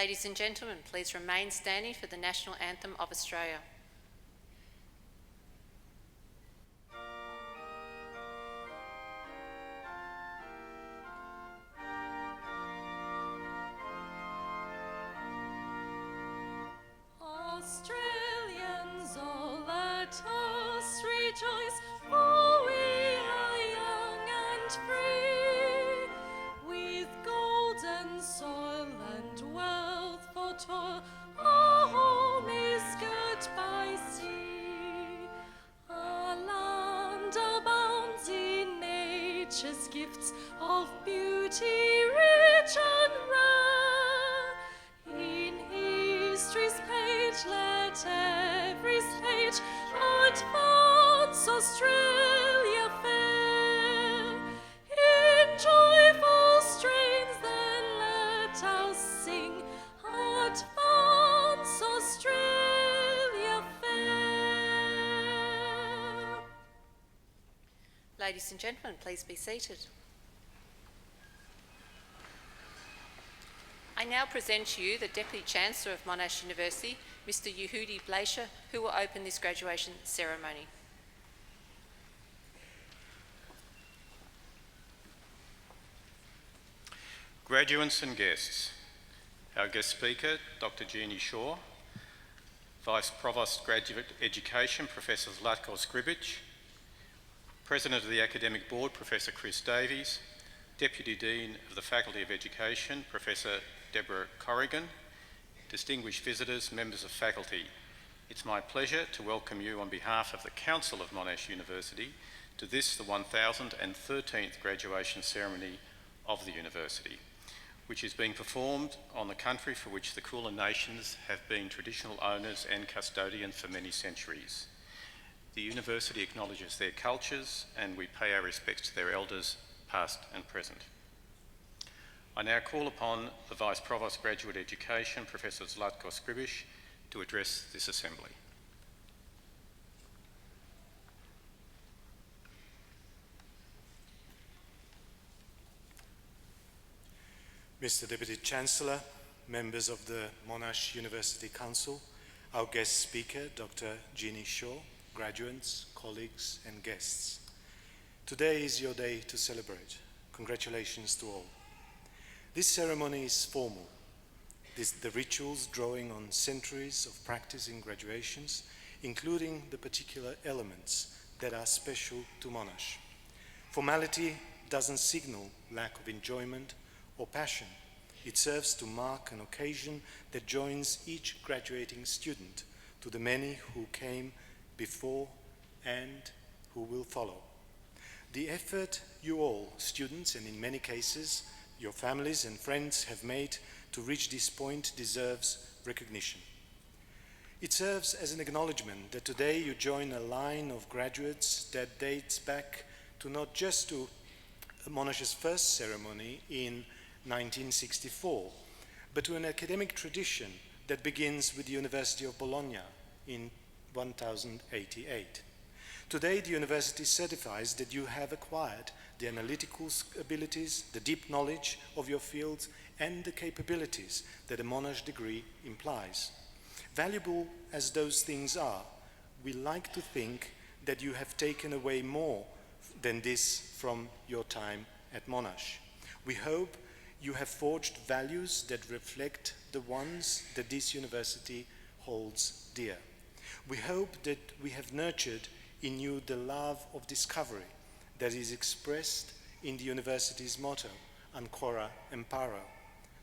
Ladies and gentlemen, please remain standing for the National Anthem of Australia. Australians, all let us rejoice, for we are young and free, with golden soil and wealth for toil. Our home is girt by sea. Our land abounds in nature's gifts of beauty rich and rare. In history's page let every stage advance Australia fair. In joyful strains then let us sing, advance Australia fair. Ladies and gentlemen, please be seated. I now present to you the Deputy Chancellor of Monash University, Mr. Yehudi Blaisher, who will open this graduation ceremony. Graduates and guests, our guest speaker, Dr. Jeannie Shaw, Vice Provost Graduate Education, Professor Zlatko Skribic, President of the Academic Board, Professor Chris Davies, Deputy Dean of the Faculty of Education, Professor Deborah Corrigan, distinguished visitors, members of faculty. It's my pleasure to welcome you on behalf of the Council of Monash University to this, the 1013th graduation ceremony of the university, which is being performed on the country for which the Kulin Nations have been traditional owners and custodians for many centuries. The university acknowledges their cultures and we pay our respects to their elders, past and present. I now call upon the Vice Provost Graduate Education, Professor Zlatko Skribic, to address this assembly. Mr. Deputy Chancellor, members of the Monash University Council, our guest speaker, Dr. Jeannie Shaw, graduates, colleagues and guests. Today is your day to celebrate. Congratulations to all. This ceremony is formal. The rituals drawing on centuries of practice in graduations, including the particular elements that are special to Monash. Formality doesn't signal lack of enjoyment or passion. It serves to mark an occasion that joins each graduating student to the many who came before and who will follow. The effort you all, students, and in many cases, your families and friends have made to reach this point deserves recognition. It serves as an acknowledgement that today you join a line of graduates that dates back to not just to Monash's first ceremony in 1964, but to an academic tradition that begins with the University of Bologna in 1088. Today, the university certifies that you have acquired the analytical abilities, the deep knowledge of your field, and the capabilities that a Monash degree implies. Valuable as those things are, we like to think that you have taken away more than this from your time at Monash. We hope you have forged values that reflect the ones that this university holds dear. We hope that we have nurtured in you the love of discovery that is expressed in the university's motto, Ancora Imparo.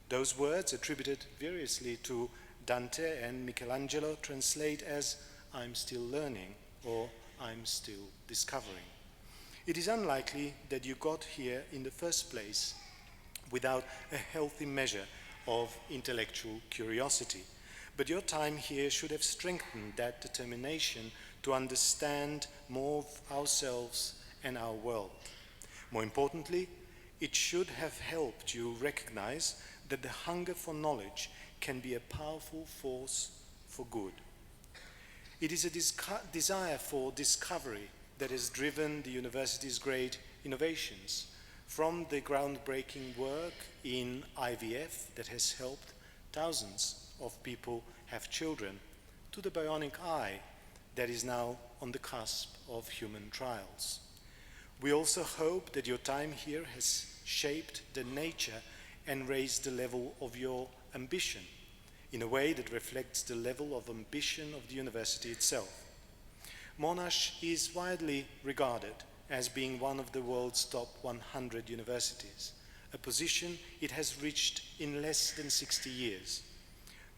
Those words, attributed variously to Dante and Michelangelo, translate as "I'm still learning" or "I'm still discovering." It is unlikely that you got here in the first place without a healthy measure of intellectual curiosity, but your time here should have strengthened that determination to understand more of ourselves and our world. More importantly, it should have helped you recognize that the hunger for knowledge can be a powerful force for good. It is a desire for discovery that has driven the university's great innovations, from the groundbreaking work in IVF that has helped thousands of people have children, to the bionic eye that is now on the cusp of human trials. We also hope that your time here has shaped the nature and raised the level of your ambition in a way that reflects the level of ambition of the university itself. Monash is widely regarded as being one of the world's top 100 universities, a position it has reached in less than 60 years.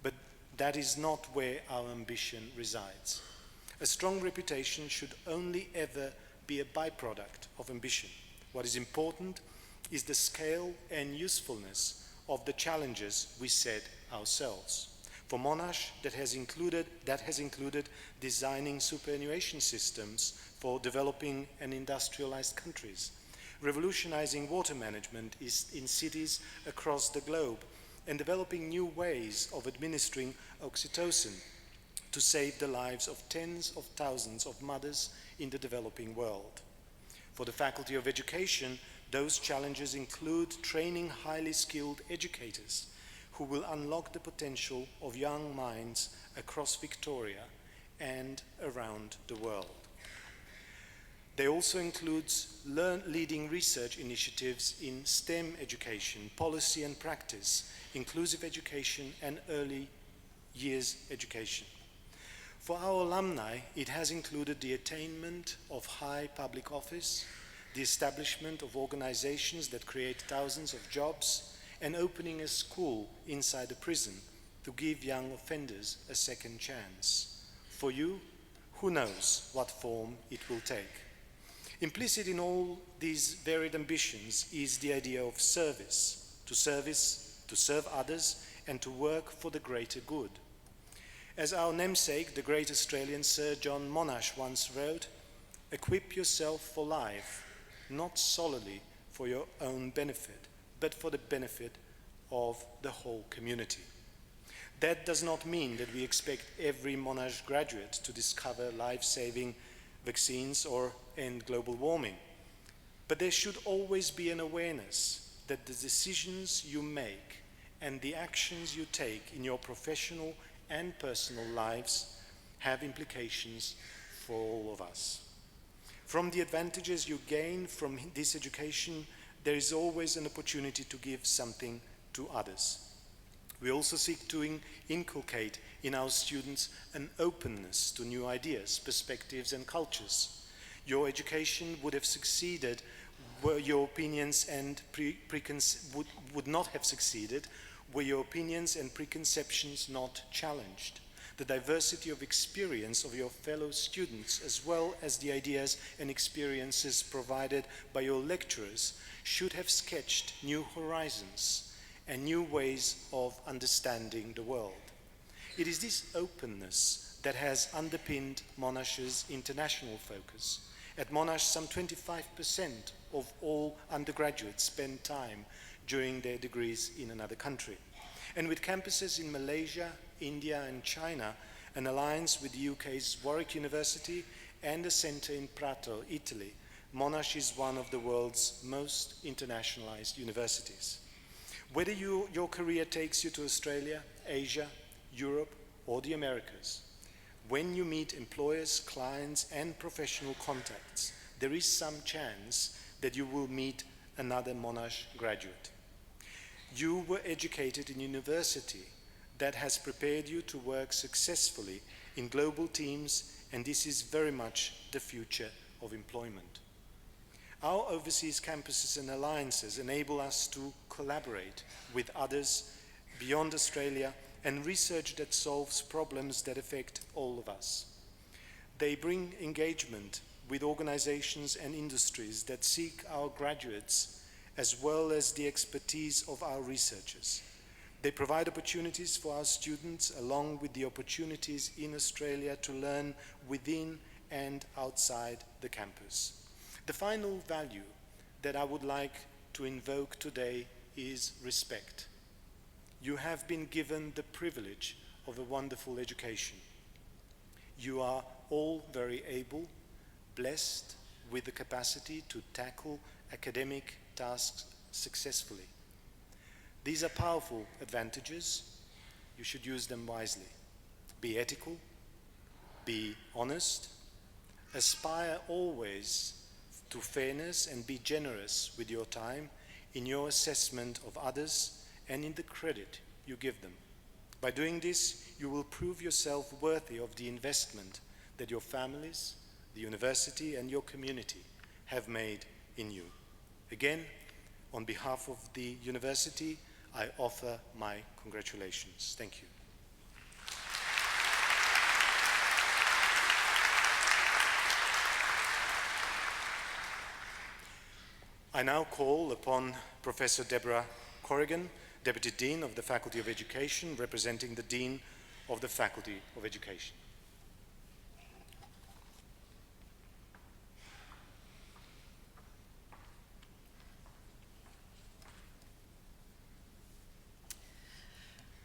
But that is not where our ambition resides. A strong reputation should only ever be a byproduct of ambition. What is important is the scale and usefulness of the challenges we set ourselves. For Monash, that has included designing superannuation systems for developing and industrialized countries, revolutionizing water management in cities across the globe, and developing new ways of administering oxytocin to save the lives of tens of thousands of mothers in the developing world. For the Faculty of Education, those challenges include training highly skilled educators who will unlock the potential of young minds across Victoria and around the world. They also include leading research initiatives in STEM education, policy and practice, inclusive education, and early years education. For our alumni, it has included the attainment of high public office, the establishment of organizations that create thousands of jobs, and opening a school inside a prison to give young offenders a second chance. For you, who knows what form it will take? Implicit in all these varied ambitions is the idea of service, to serve others, and to work for the greater good. As our namesake, the great Australian Sir John Monash once wrote, "Equip yourself for life, not solely for your own benefit, but for the benefit of the whole community." That does not mean that we expect every Monash graduate to discover life-saving vaccines or end global warming. But there should always be an awareness that the decisions you make and the actions you take in your professional and personal lives have implications for all of us. From the advantages you gain from this education, there is always an opportunity to give something to others. We also seek to inculcate in our students an openness to new ideas, perspectives, and cultures. Your education would have succeeded were your opinions and would not have succeeded were your opinions and preconceptions not challenged. The diversity of experience of your fellow students, as well as the ideas and experiences provided by your lecturers, should have sketched new horizons and new ways of understanding the world. It is this openness that has underpinned Monash's international focus. At Monash, some 25% of all undergraduates spend time during their degrees in another country. And with campuses in Malaysia, India, and China, an alliance with the UK's Warwick University, and a centre in Prato, Italy, Monash is one of the world's most internationalized universities. Whether your career takes you to Australia, Asia, Europe, or the Americas, when you meet employers, clients, and professional contacts, there is some chance that you will meet another Monash graduate. You were educated in a university that has prepared you to work successfully in global teams, and this is very much the future of employment. Our overseas campuses and alliances enable us to collaborate with others beyond Australia and research that solves problems that affect all of us. They bring engagement with organizations and industries that seek our graduates, as well as the expertise of our researchers. They provide opportunities for our students, along with the opportunities in Australia to learn within and outside the campus. The final value that I would like to invoke today is respect. You have been given the privilege of a wonderful education. You are all very able, blessed with the capacity to tackle academic tasks successfully. These are powerful advantages, you should use them wisely. Be ethical, be honest, aspire always to fairness, and be generous with your time in your assessment of others and in the credit you give them. By doing this, you will prove yourself worthy of the investment that your families, the university, and your community have made in you. Again, on behalf of the university, I offer my congratulations. Thank you. I now call upon Professor Deborah Corrigan, Deputy Dean of the Faculty of Education, representing the Dean of the Faculty of Education.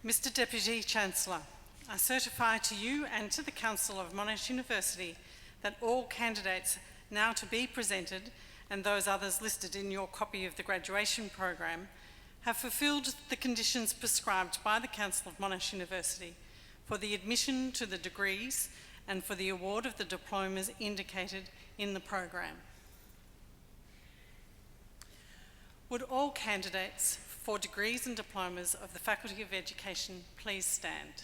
Mr. Deputy Chancellor, I certify to you and to the Council of Monash University that all candidates now to be presented and those others listed in your copy of the graduation program have fulfilled the conditions prescribed by the Council of Monash University for the admission to the degrees and for the award of the diplomas indicated in the program. Would all candidates for degrees and diplomas of the Faculty of Education please stand?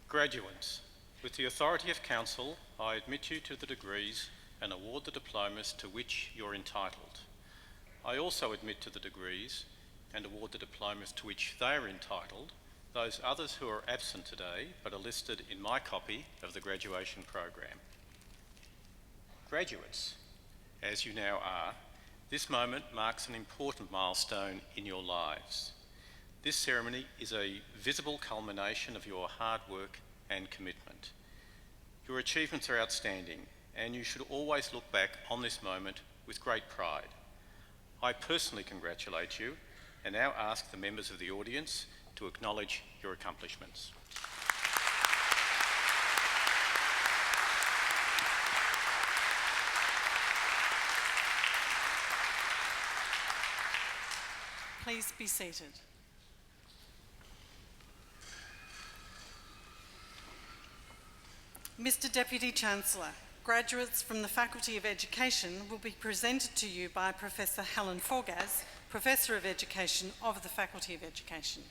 Graduates, with the authority of Council, I admit you to the degrees and award the diplomas to which you're entitled. I also admit to the degrees and award the diplomas to which they are entitled those others who are absent today but are listed in my copy of the graduation program. Graduates, as you now are, this moment marks an important milestone in your lives. This ceremony is a visible culmination of your hard work and commitment. Your achievements are outstanding, and you should always look back on this moment with great pride. I personally congratulate you and now ask the members of the audience to acknowledge your accomplishments. Please be seated. Mr. Deputy Chancellor, graduates from the Faculty of Education will be presented to you by Professor Helen Forgaz, Professor of Education of the Faculty of Education.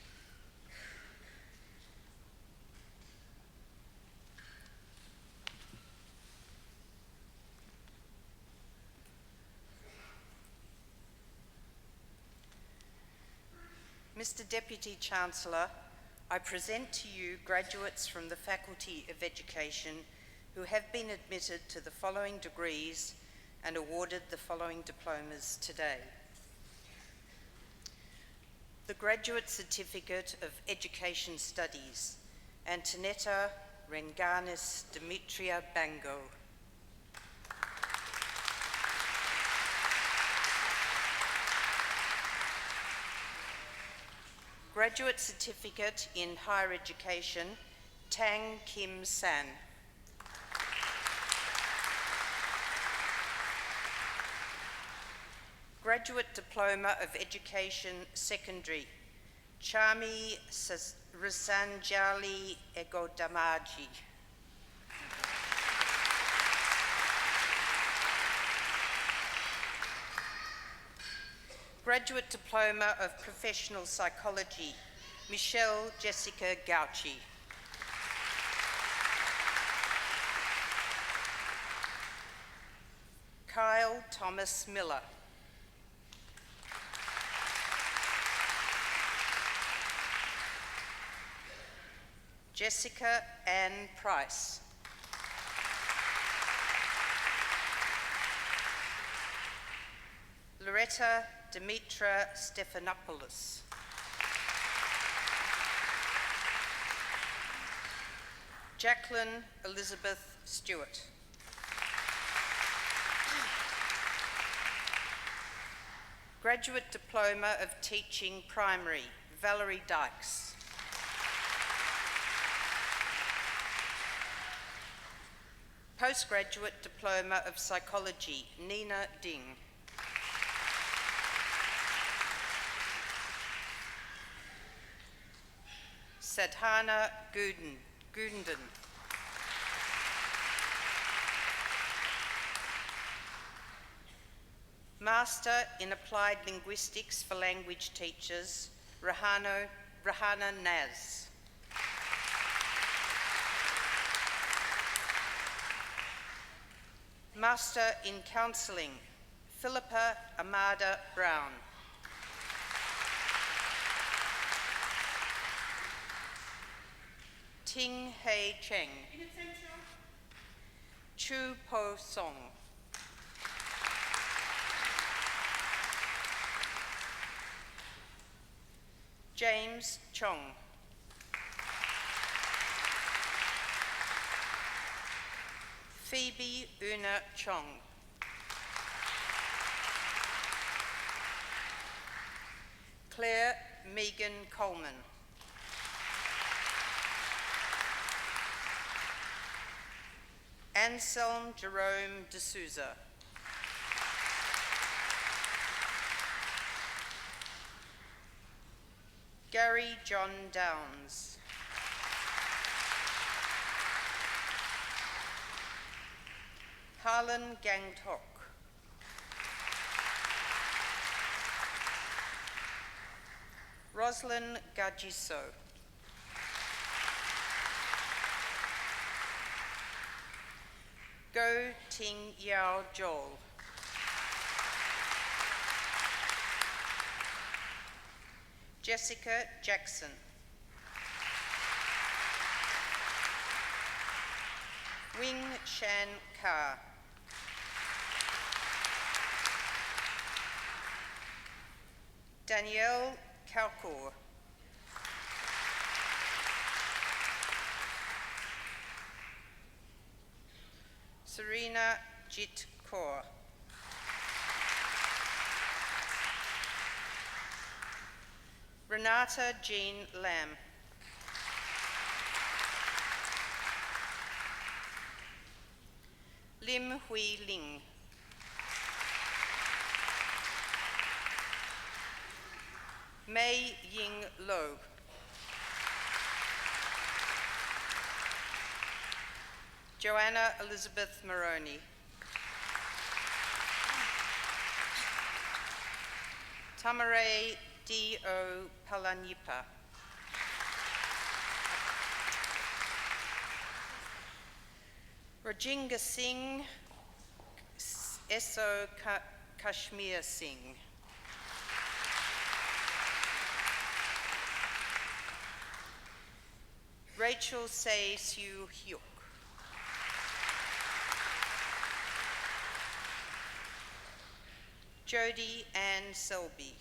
Mr. Deputy Chancellor, I present to you graduates from the Faculty of Education who have been admitted to the following degrees and awarded the following diplomas today. The Graduate Certificate of Education Studies, Antonetta Renganis Demetria Bango. Graduate Certificate in Higher Education, Tang Kim San. Graduate Diploma of Education Secondary, Chami Risanjali Egodamaji. Graduate Diploma of Professional Psychology, Michelle Jessica Gauchi. Kyle Thomas Miller. Jessica Ann Price. Loretta Dimitra Stephanopoulos. Jacqueline Elizabeth Stewart. Graduate Diploma of Teaching Primary, Valerie Dykes. Postgraduate Diploma of Psychology, Nina Ding. Sadhana Gundan. Master in Applied Linguistics for Language Teachers, Rahana Naz. Master in Counselling, Philippa Amada Brown. Ting Hei Cheng. Chu Po Song. James Chong. Phoebe Una Chong. Claire Megan Coleman. Anselm Jerome D'Souza. Gary John Downs. Harlan Gangtok. Roslyn Gajiso. Go Ting Yao Joel. Jessica Jackson. Wing Shan Ka. Danielle Kalkor. Serena Jit Kaur. Renata Jean Lam. Lim Hui Ling. Mei Ying Lo. Joanna Elizabeth Maroney. Tamare D.O. Palanipa. Rajinga Singh, S.O. Kashmir Singh. Rachel Se Siu Hyuk. Jodie Ann Selby.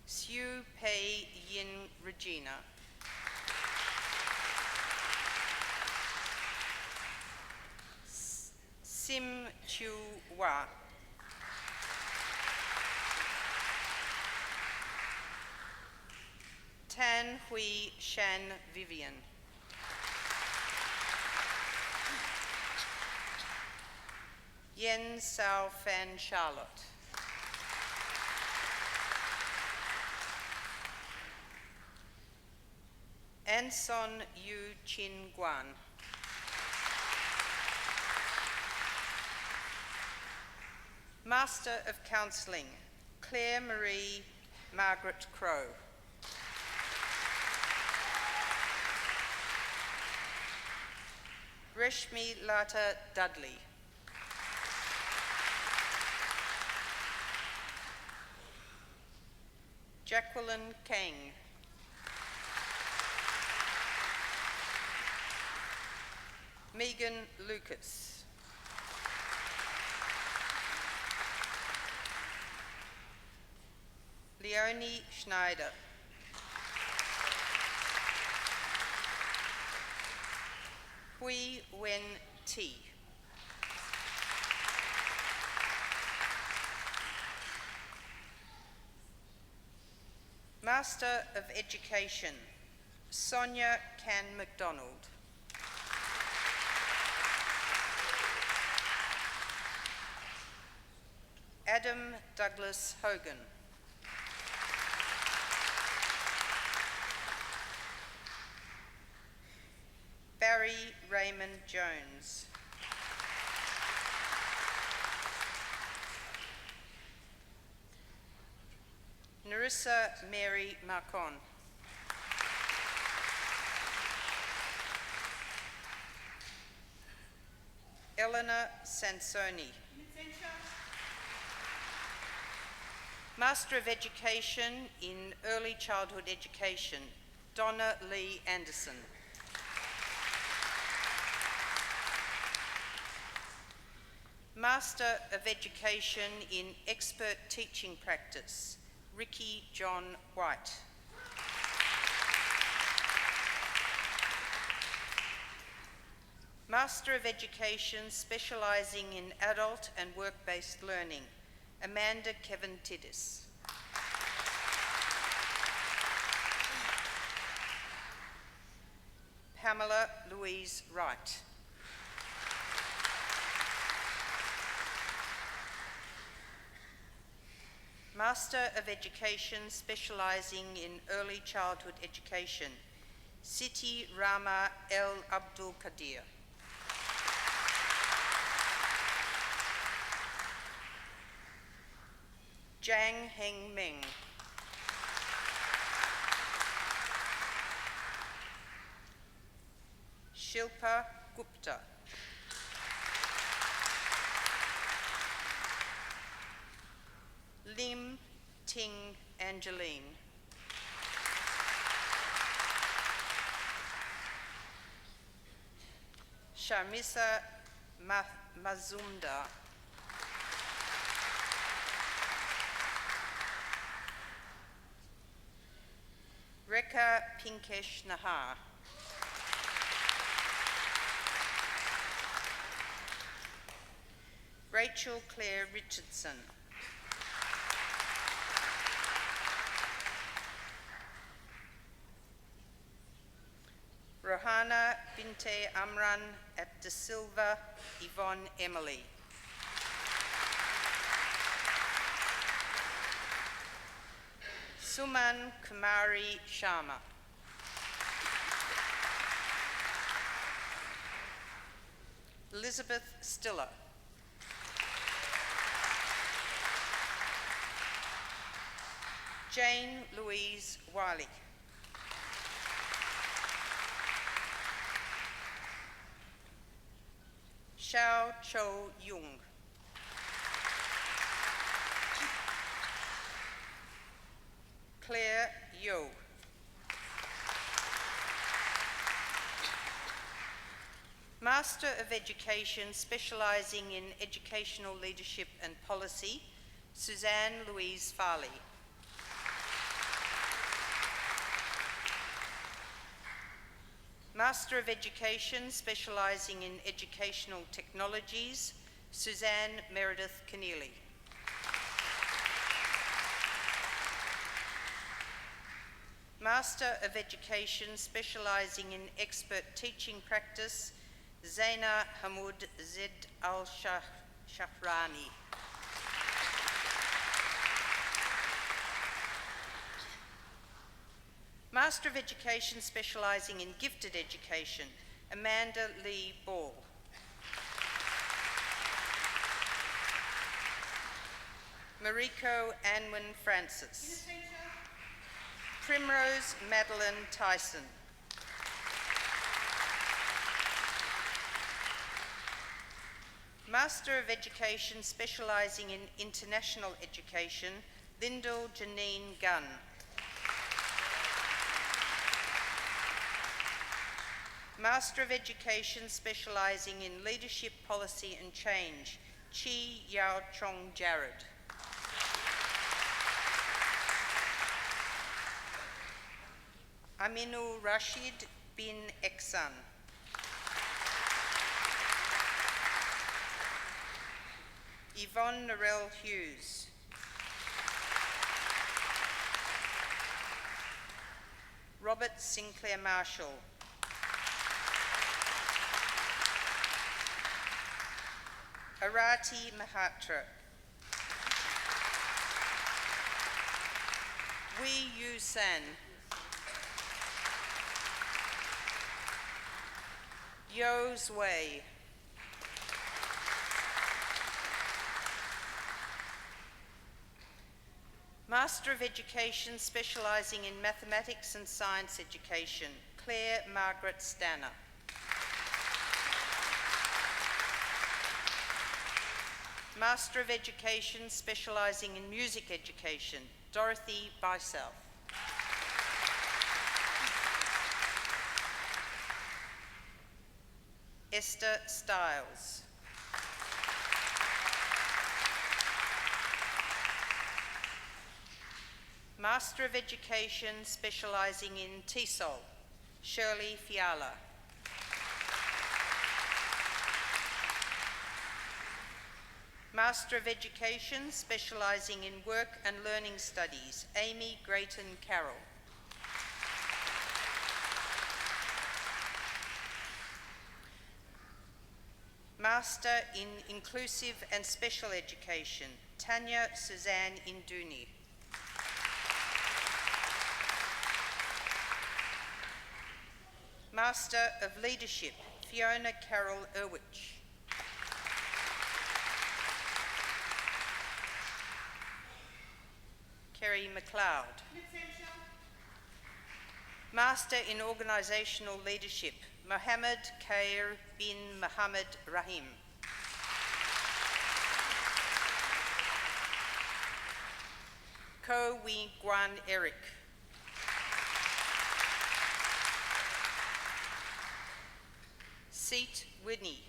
Siu Pei Yin Regina. Sim Chiu Hua. Tan Hui Shan Vivian. Yen Sao Fan Charlotte. Anson Yu Chin Guan. Master of Counselling, Claire Marie Margaret Crow. Reshmi Lata Dudley. Jacqueline Kang. Megan Lucas. Leonie Schneider. Hui Wen T. Master of Education, Sonia Can MacDonald. Adam Douglas Hogan. Barry Raymond Jones. Narissa Mary Marcon. Eleanor Sansoni. Master of Education in Early Childhood Education, Donna Lee Anderson. Master of Education in Expert Teaching Practice, Ricky John White. Master of Education specialising in Adult and Work-Based Learning, Amanda Kevin Tiddis. Pamela Louise Wright. Master of Education specialising in Early Childhood Education, Siti Rama El Abdul Qadir. Jang Heng Meng. Shilpa Gupta. Lim Ting Angeline. Sharmisa Mazumdar. Rekha Pinkesh Nahar. Rachel Claire Richardson. Rohana Binte Amran at De Silva Yvonne Emily. Suman Kumari Sharma. Elizabeth Stiller. Jane Louise Wiley. Xiao Cho Yung. Claire Yo. Master of Education specialising in Educational Leadership and Policy, Suzanne Louise Farley. Master of Education specialising in Educational Technologies, Suzanne Meredith Keneally. Master of Education specialising in Expert Teaching Practice, Zaina Hamoud Zed Al-Shahrani. Master of Education specialising in Gifted Education, Amanda Lee Ball. Mariko Anwin Francis. Primrose Madeline Tyson. Master of Education specialising in International Education, Lyndall Janine Gunn. Master of Education specialising in Leadership, Policy and Change, Chi Yao Chong Jared. Aminul Rashid bin Eksan. Yvonne Norell Hughes. Robert Sinclair Marshall. Arati Mahatra. Wee Yu San. Yo Zway. Master of Education specialising in Mathematics and Science Education, Claire Margaret Stanner. Master of Education specialising in Music Education, Dorothy Biself. Esther Stiles. Master of Education specialising in TESOL, Shirley Fiala. Master of Education specialising in Work and Learning Studies, Amy Grayton Carroll. Master in Inclusive and Special Education, Tanya Suzanne Induni. Master of Leadership, Fiona Carroll Irwich. Kerry MacLeod. Master in Organisational Leadership, Mohammed Khair bin Mohammed Rahim. Ko Wee Guan Eric. Seat Whitney.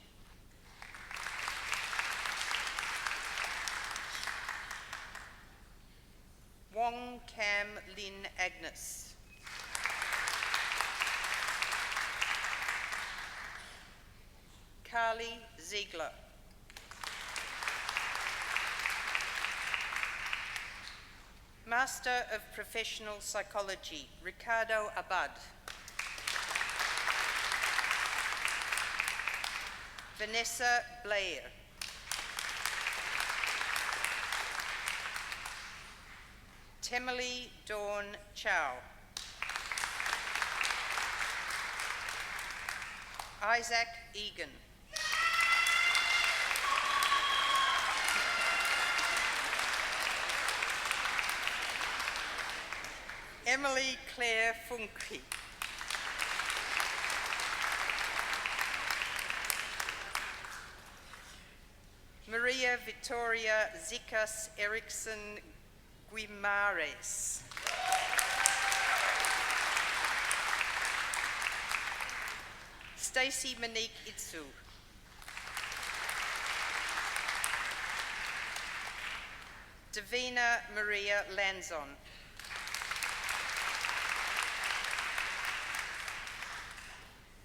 Wong Cam Lin Agnes. Carly Ziegler. Master of Professional Psychology, Ricardo Abad. Vanessa Blair. Temily Dawn Chow. Isaac Egan. Emily Claire Funke. Maria Victoria Zikas Erickson Guimares. Stacey Monique Itsu. Davina Maria Lanzon.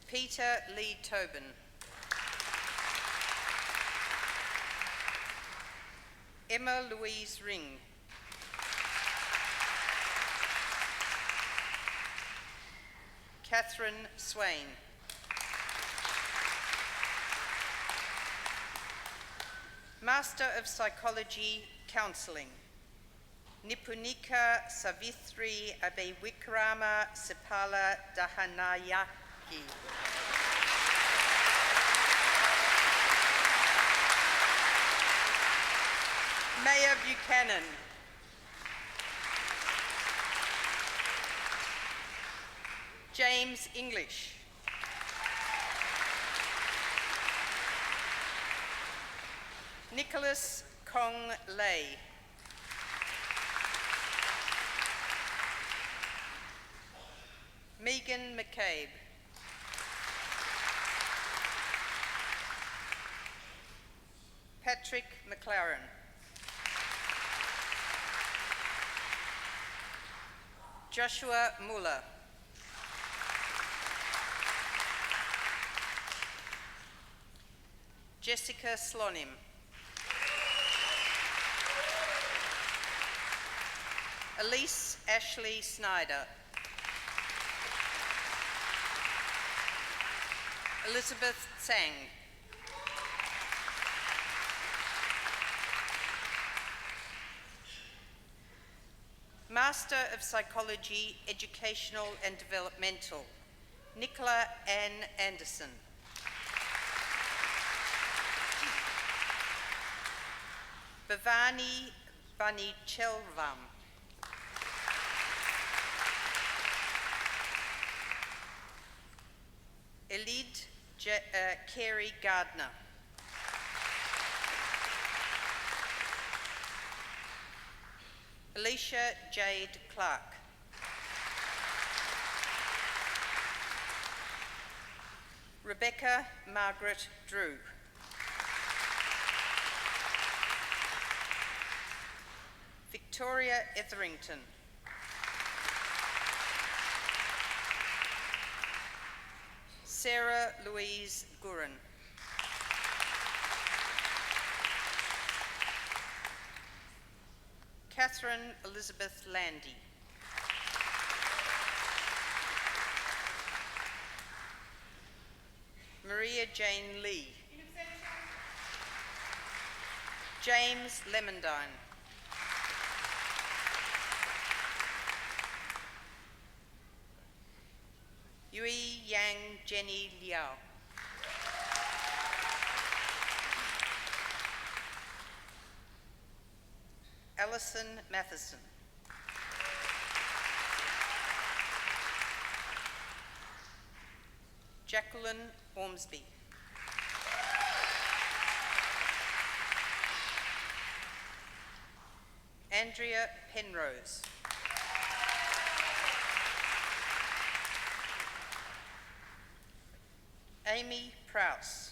Peter Lee Tobin. Emma Louise Ring. Catherine Swain. Master of Psychology, Counselling, Nipunika Savithri Abewikrama Sipala Dahanayaki. Mayor Buchanan. James English. Nicholas Kong Lay. Megan McCabe. Patrick McLaren. Joshua Muller. Jessica Slonim. Elise Ashley Snyder. Elizabeth Tsang. Master of Psychology, Educational and Developmental, Nicola Ann Anderson. Bhavani Banichelvam. Elid Carey Gardner. Alicia Jade Clark. Rebecca Margaret Drew. Victoria Etherington. Sarah Louise Gurin. Catherine Elizabeth Landy. Maria Jane Lee. James Lemondine. Yui Yang Jenny Liao. Alison Matheson. Jacqueline Ormsby. Andrea Penrose. Amy Prowse.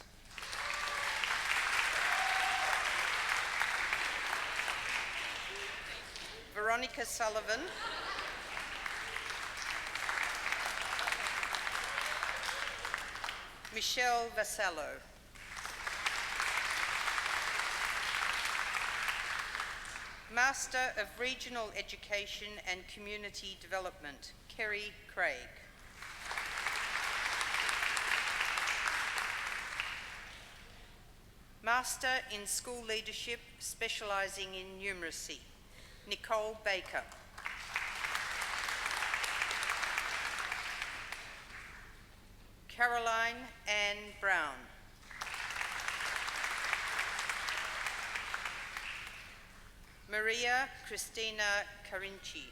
Veronica Sullivan. Michelle Vassallo. Master of Regional Education and Community Development, Kerry Craig. Master in School Leadership, specialising in numeracy, Nicole Baker. Caroline Ann Brown. Maria Christina Carinci.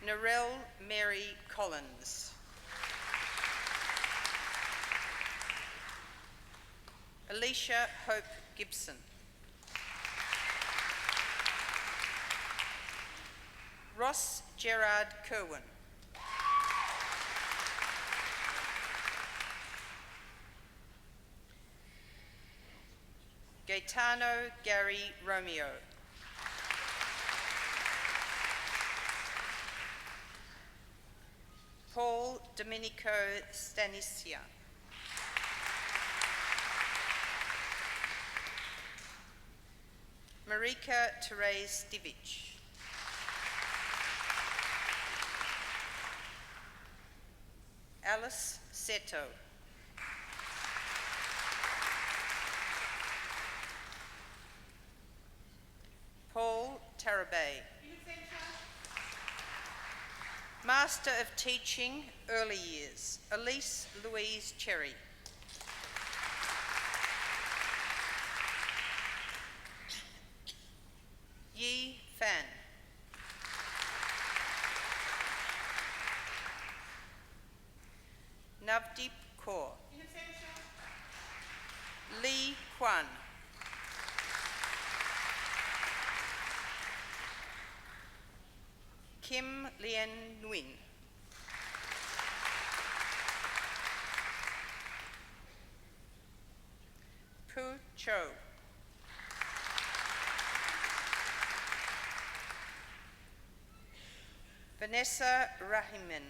Narelle Mary Collins. Alicia Hope Gibson. Ross Gerard Kerwin. Gaetano Gary Romeo. Paul Domenico Stanisia. Marika Therese Divich. Alice Seto. Paul Tarabay. Master of Teaching, Early Years, Elise Louise Cherry. Yi Fan. Navdeep Kaur. Lee Kwan. Kim Lien Nguyen. Pu Cho. Vanessa Rahiman.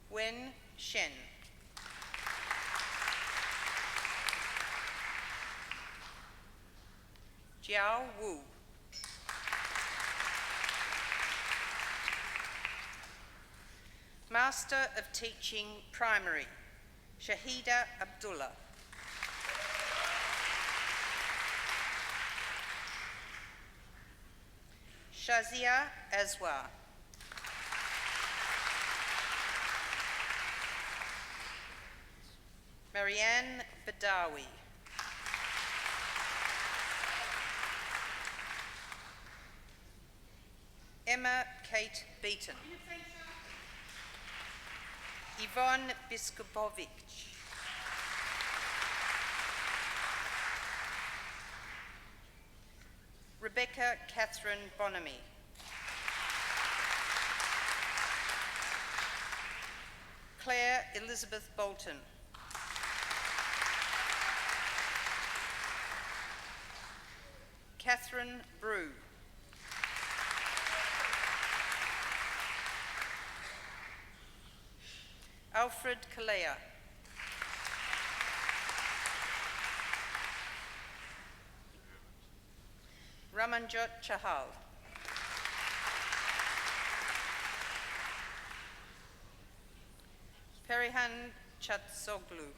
Wen Shen. Jiao Wu. Master of Teaching Primary, Shahida Abdullah. Shazia Azwa. Marianne Badawi. Emma Kate Beaton. Yvonne Biskupovic. Rebecca Catherine Bonamy. Claire Elizabeth Bolton. Catherine Brew. Alfred Kalea. Ramanjot Chahal. Perihan Chatsoglu.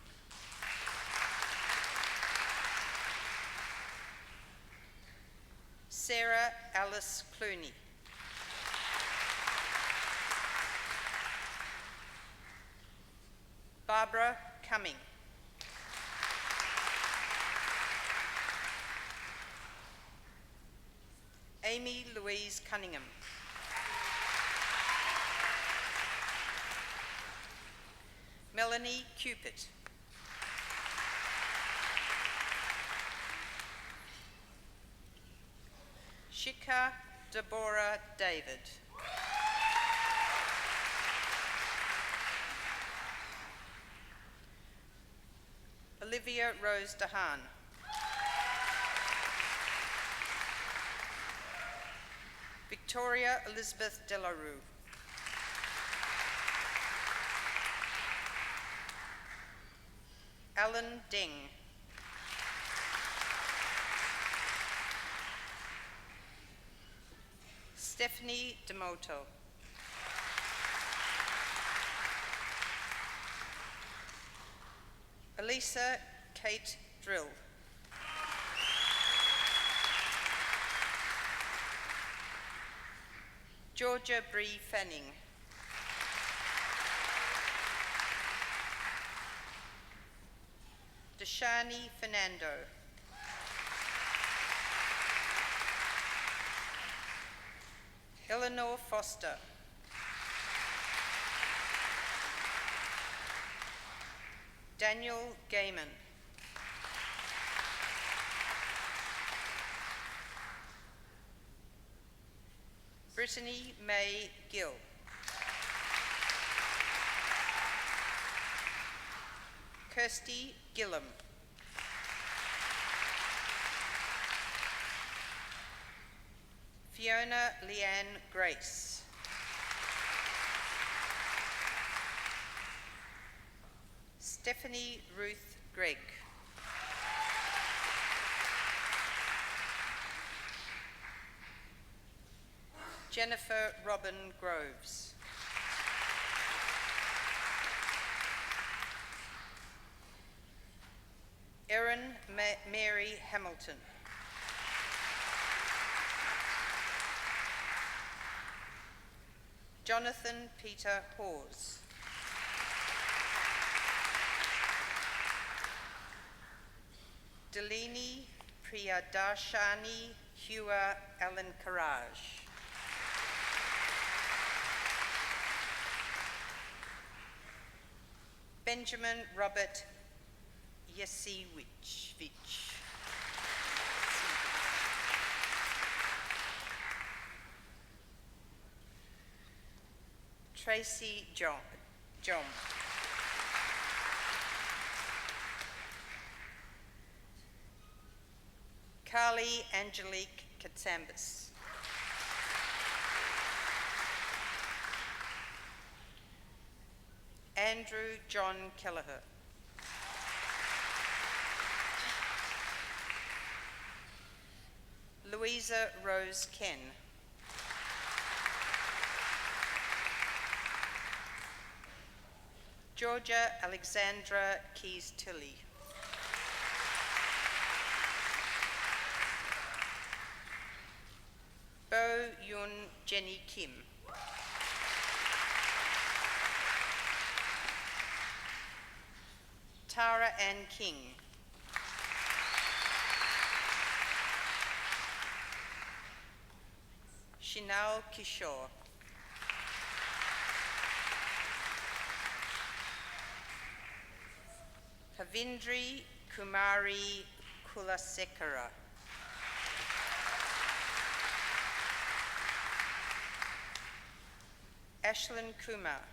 Sarah Alice Clooney. Barbara Cumming. Amy Louise Cunningham. Melanie Cupid. Shika Deborah David. Olivia Rose Dahan. Victoria Elizabeth Delarue. Alan Ding. Stephanie Demoto. Elisa Kate Drill. Georgia Bree Fanning. Deshani Fernando. Eleanor Foster. Daniel Gaiman. Brittany May Gill. Kirsty Gillam. Fiona Leanne Grace. Stephanie Ruth Gregg. Jennifer Robin Groves. Erin Mary Hamilton. Jonathan Peter Hawes. Delini Priyadarshani Hua Alan Karaj. Benjamin Robert Yasiewicz. Tracy John. Carly Angelique Katsambas. Andrew John Kelleher. Louisa Rose Ken. Georgia Alexandra Keys-Tilley. Bo Yun Jenny Kim. Tara Ann King. Shinal Kishore. Pavindri Kumari Kulasekara. Ashlyn Kumar.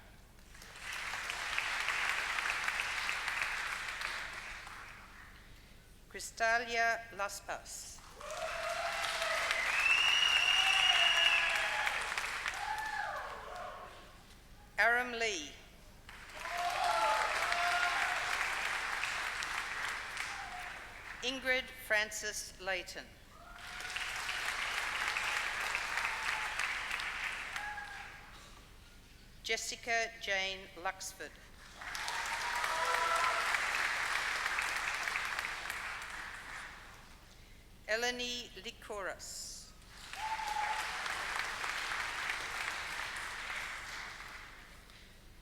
Cristalia Laspas. Aram Lee. Ingrid Frances Layton. Jessica Jane Luxford. Eleni Likoras.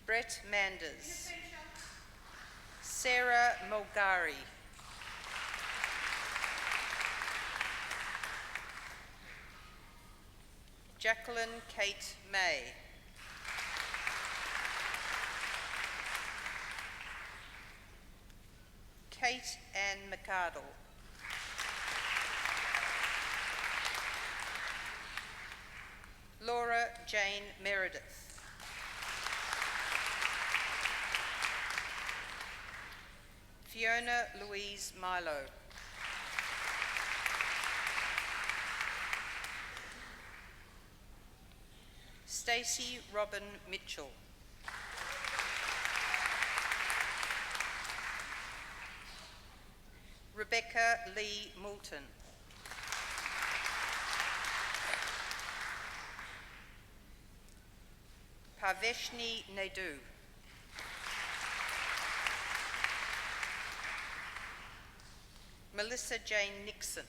Brett Manders. Sarah Mulgari. Jacqueline Kate May. Kate Ann McArdle. Laura Jane Meredith. Fiona Louise Milo. Stacey Robin Mitchell. Rebecca Lee Moulton. Parveshni Naidu. Melissa Jane Nixon.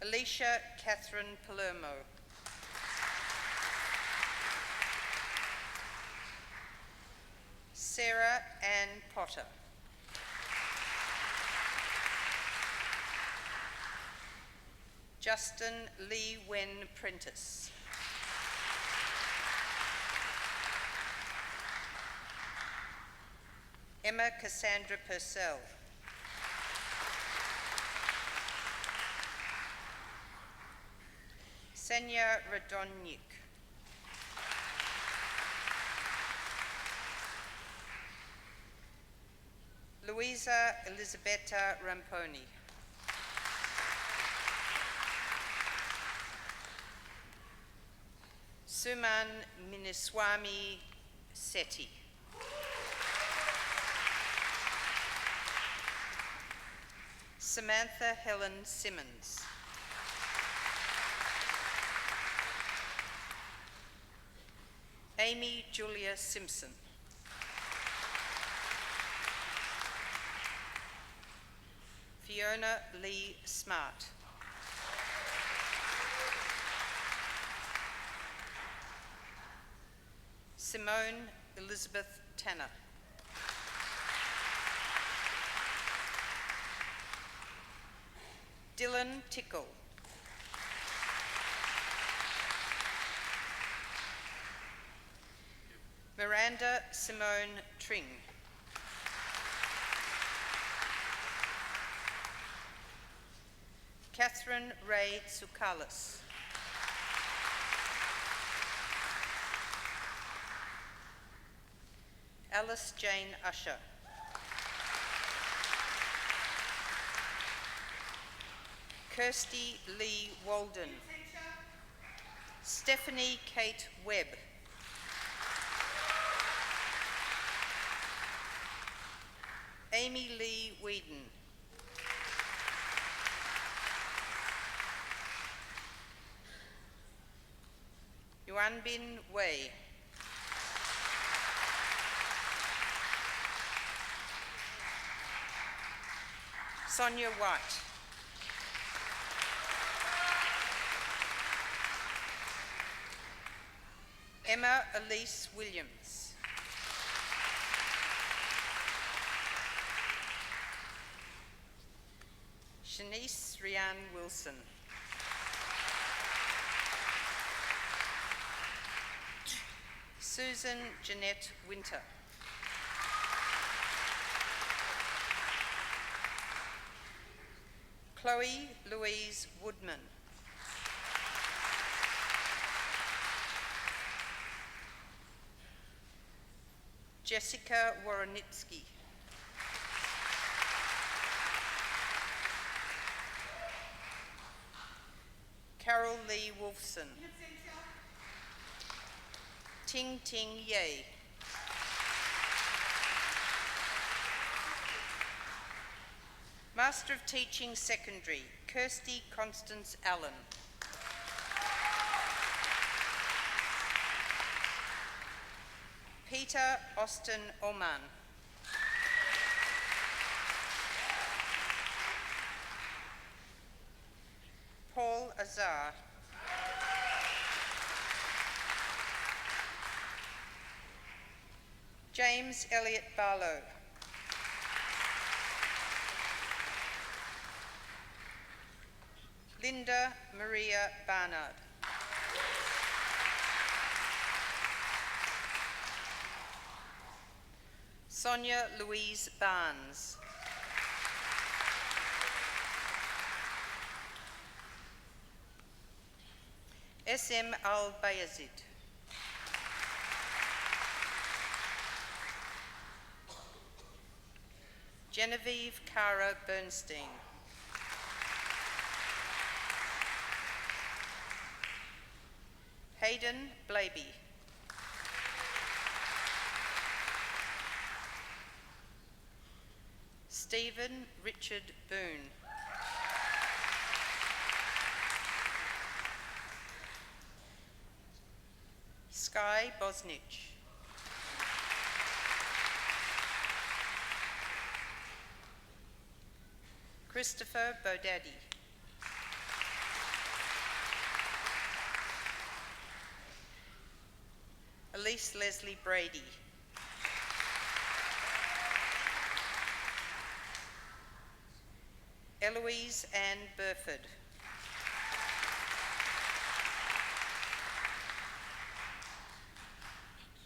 Alicia Catherine Palermo. Sarah Ann Potter. Justin Lee Wen Prentice. Emma Cassandra Purcell. Senya Radonyik. Louisa Elisabetta Ramponi. Suman Miniswamy Sethi. Samantha Helen Simmons. Amy Julia Simpson. Fiona Lee Smart. Simone Elizabeth Tanner. Dylan Tickle. Miranda Simone Tring. Catherine Ray Tsoukalis. Alice Jane Usher. Kirsty Lee Walden. Stephanie Kate Webb. Amy Lee Whedon. Yuanbin Wei. Sonia White. Emma Elise Williams. Shanice Rianne Wilson. Susan Jeanette Winter. Chloe Louise Woodman. Jessica Woronitsky. Carol Lee Wolfson. Ting Ting Ye. Master of Teaching Secondary, Kirsty Constance Allen. Peter Austin Oman. Paul Azar. James Elliott Barlow. Linda Maria Barnard. Sonia Louise Barnes. S.M. Al-Bayazid. Genevieve Cara Bernstein. Hayden Blaby. Stephen Richard Boone. Sky Bosnich. Christopher Bodaddy. Elise Leslie Brady. Eloise Ann Burford.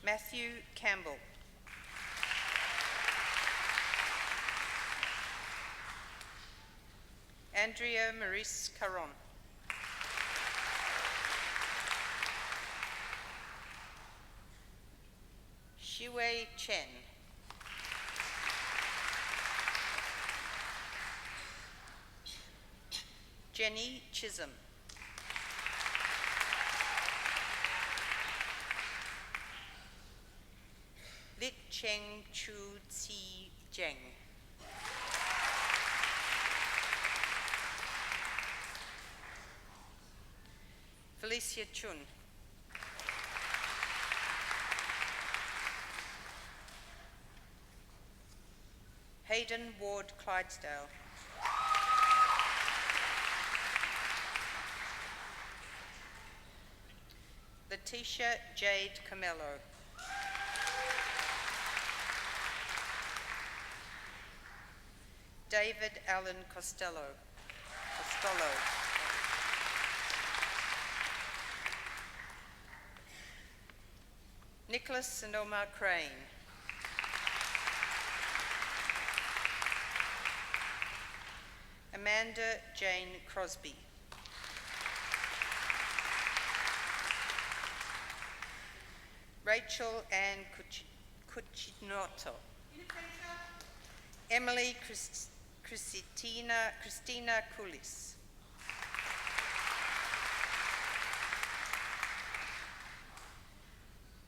Matthew Campbell. Andrea Maurice Caron. Shiwei Chen. Jenny Chisholm. Lit Cheng Chu Tsi Zheng. Felicia Chun. Hayden Ward Clydesdale. Letitia Jade Camello. David Allen Costello. Nicholas Sonoma Crane. Amanda Jane Crosby. Rachel Ann Cucinoto. Emily Christina Coulis.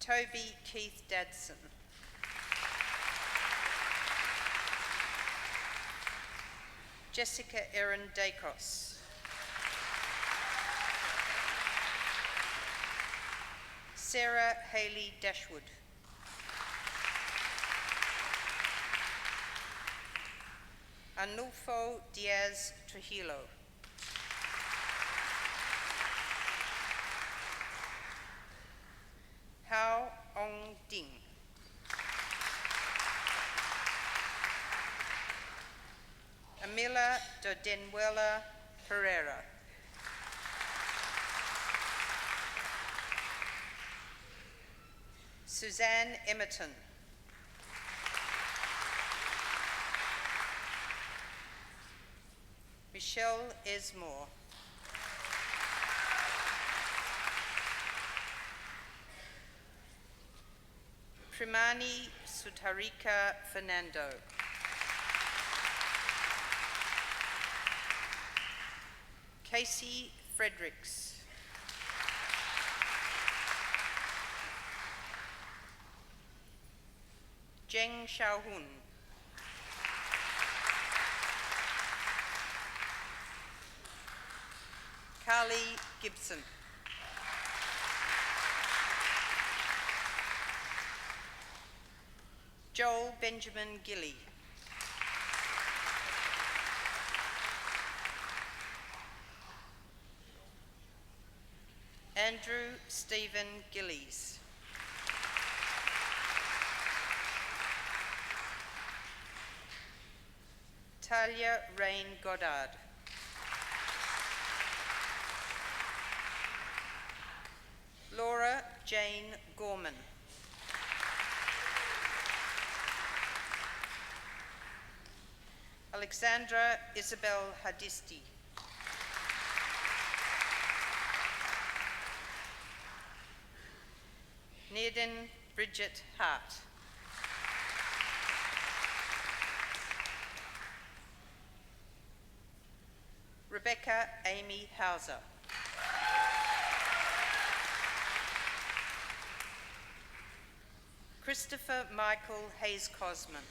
Toby Keith Dadson. Jessica Erin Dacos. Sarah Haley Dashwood. Arnulfo Diaz Trujillo. Hao Ong Ding. Amila Dodenwela Pereira. Suzanne Emerton. Michelle Esmore. Primani Sutharika Fernando. Casey Fredericks. Zheng Xiaohun. Carly Gibson. Joel Benjamin Gilly. Andrew Stephen Gillies. Talia Rain Goddard. Laura Jane Gorman. Alexandra Isabel Hadisti. Nearden Bridget Hart. Rebecca Amy Hauser. Christopher Michael Hayes Cosman.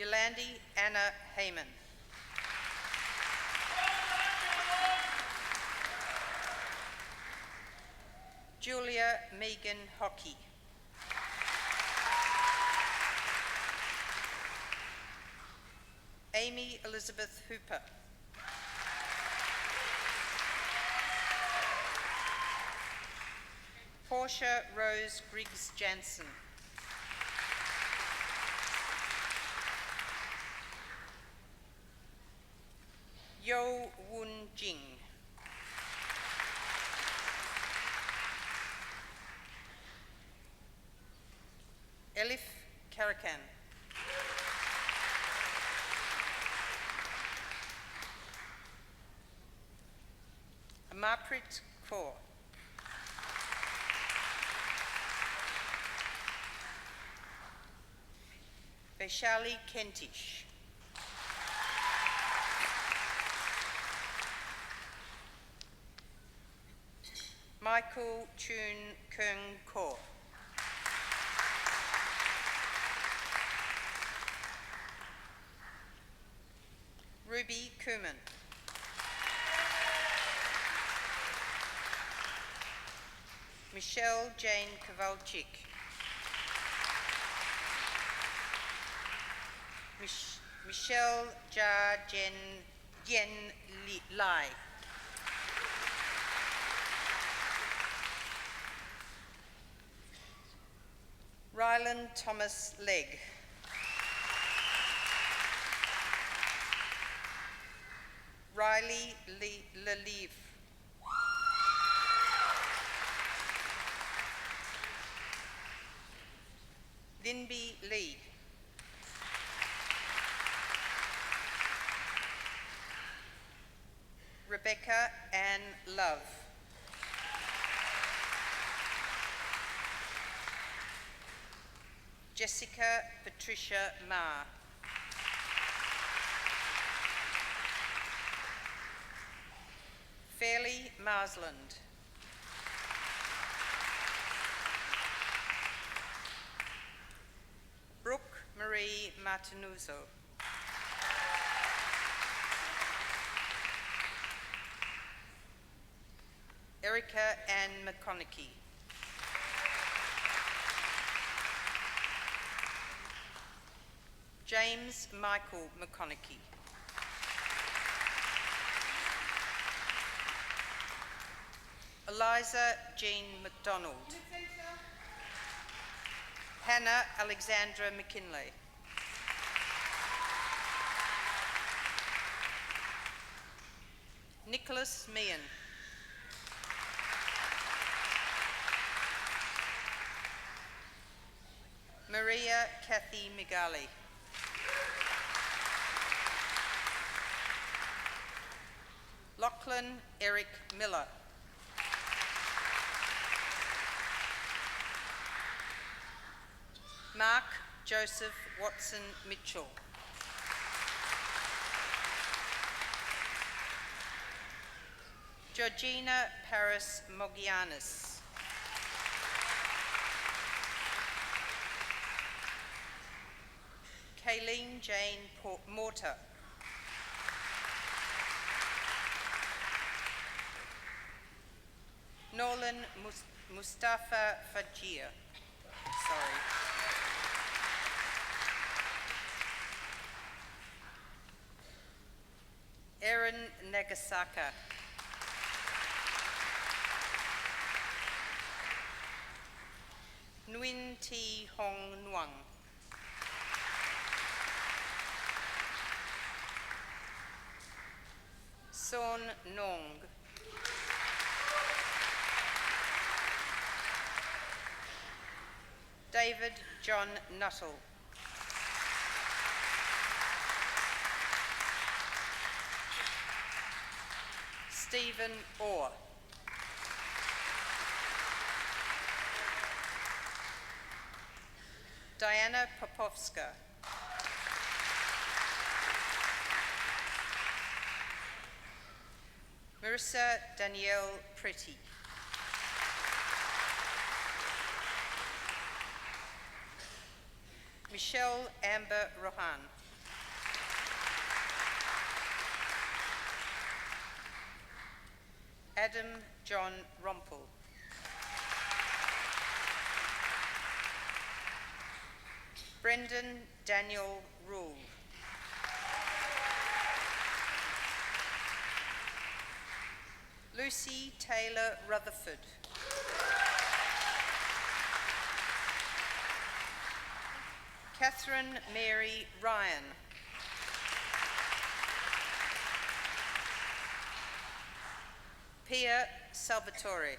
Yolandi Anna Heyman. Julia Megan Hockey. Amy Elizabeth Hooper. Portia Rose Griggs Jansen. Yo Woon Jing. Elif Karakan. Amarprit Kaur. Vaishali Kentish. Michael Chun Keung Kaur. Ruby Kuman. Michelle Jane Kowalczyk. Michelle Jia Yen Lai. Ryland Thomas Legg. Riley Lelieve. Linby Lee. Rebecca Ann Love. Jessica Patricia Ma. Fairleigh Marsland. Brooke Marie Martinuzzo. Erica Ann McConaughey. James Michael McConaughey. Eliza Jean MacDonald. Hannah Alexandra McKinley. Nicholas Meehan. Maria Kathy Migali. Lachlan Eric Miller. Mark Joseph Watson Mitchell. Georgina Paris Mogianis. Kayleen Jane Mortar. Nolan Mustafa Fajir. Sorry. Erin Nagasaka. Nguyen Thi Hong Nguyen. Son Nong. David John Nuttall. Stephen Orr. Diana Popovska. Marissa Danielle Pretty. Michelle Amber Rohan. Adam John Rompel. Brendan Daniel Rule. Lucy Taylor Rutherford. Catherine Mary Ryan. Pia Salvatore.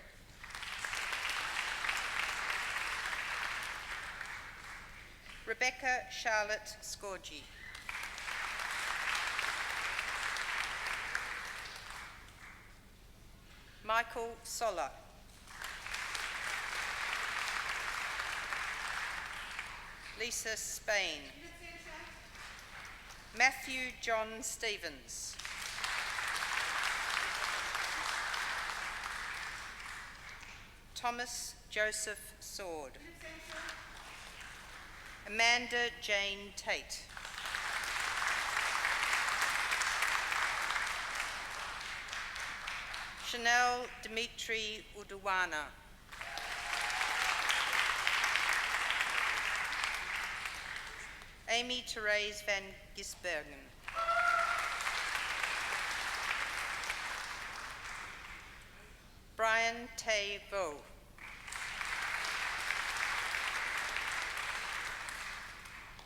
Rebecca Charlotte Scorgi. Michael Sola. Lisa Spain. Matthew John Stevens. Thomas Joseph Sword. Amanda Jane Tate. Chanel Dimitri Uduwana. Amy Therese van Gisbergen. Brian Tay Vo.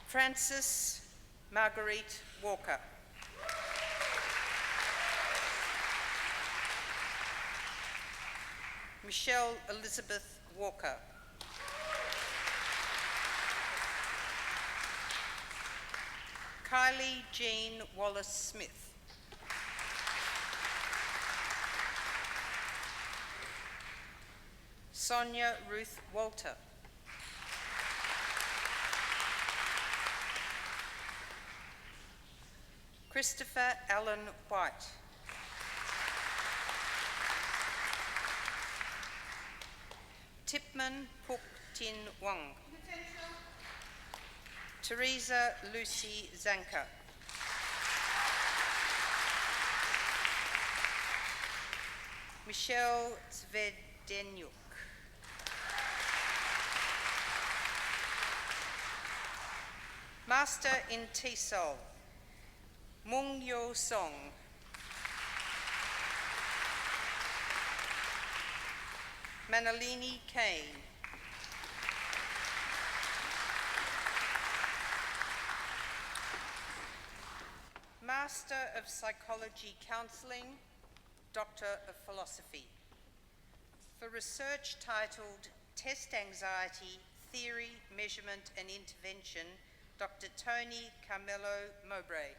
Frances Marguerite Walker. Michelle Elizabeth Walker. Kylie Jean Wallace-Smith. Sonia Ruth Walter. Christopher Allen White. Tipman Puk Tin Wang. Teresa Lucy Zanka. Michelle Zvedenyuk. Master in TESOL, Mung Yo Song. Manalini Kane. Master of Psychology Counselling, Doctor of Philosophy. For research titled Test Anxiety, Theory, Measurement and Intervention, Dr. Tony Carmelo Mowbray.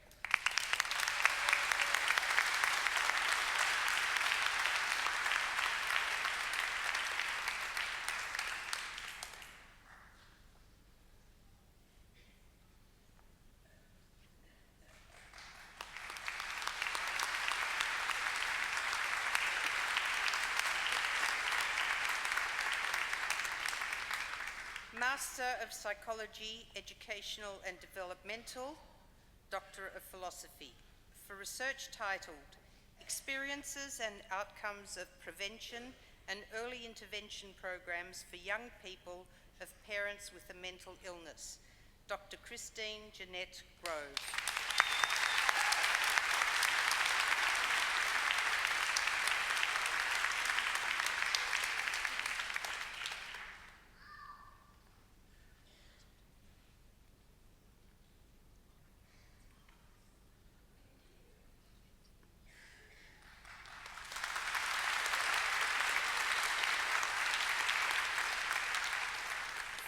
Master of Psychology, Educational and Developmental, Doctor of Philosophy. For research titled Experiences and Outcomes of Prevention and Early Intervention Programs for Young People of Parents with a Mental Illness, Dr. Christine Jeanette Grove.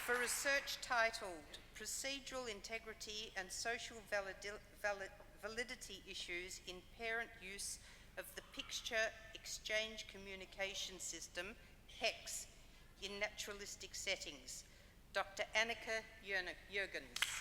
For research titled Procedural Integrity and Social Validity Issues in Parent Use of the Picture Exchange Communication System, PECS, in Naturalistic Settings, Dr. Annika Jurgens.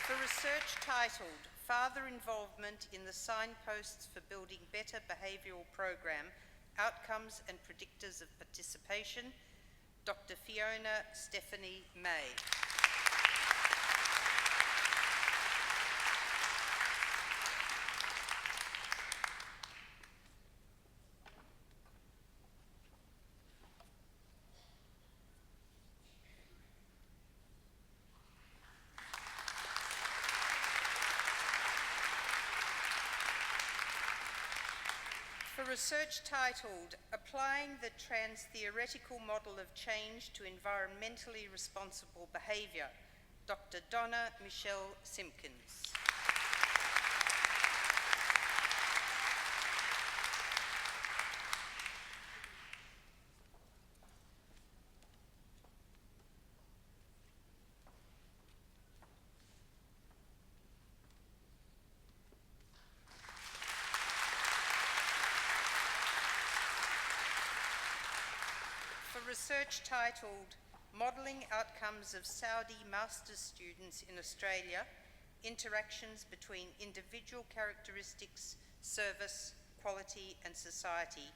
For research titled Father Involvement in the Signposts for Building Better Behavioural Program, Outcomes and Predictors of Participation, Dr. Fiona Stephanie May. For research titled Applying the Trans-Theoretical Model of Change to Environmentally Responsible Behaviour, Dr. Donna Michelle Simpkins. For research titled Modelling Outcomes of Saudi Master's Students in Australia, Interactions Between Individual Characteristics, Service, Quality and Society,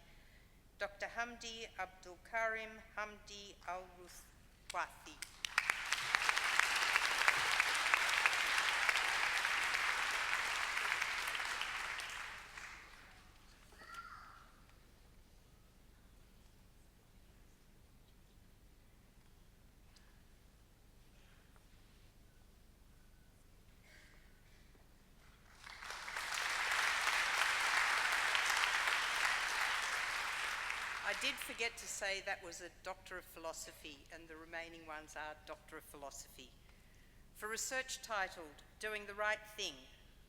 Dr. Hamdi Abdul Karim Hamdi Al-Ruthwati. I did forget to say that was a Doctor of Philosophy, and the remaining ones are Doctor of Philosophy. For research titled Doing the Right Thing,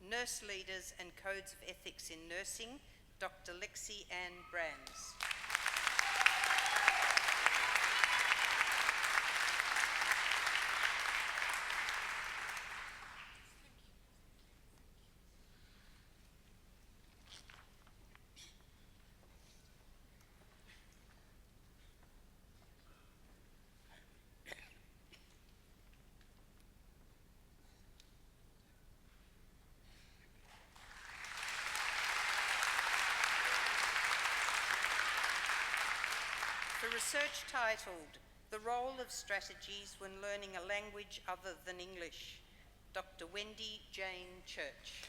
Nurse Leaders and Codes of Ethics in Nursing, Dr. Lexi Ann Brands. For research titled The Role of Strategies When Learning a Language Other than English, Dr. Wendy Jane Church.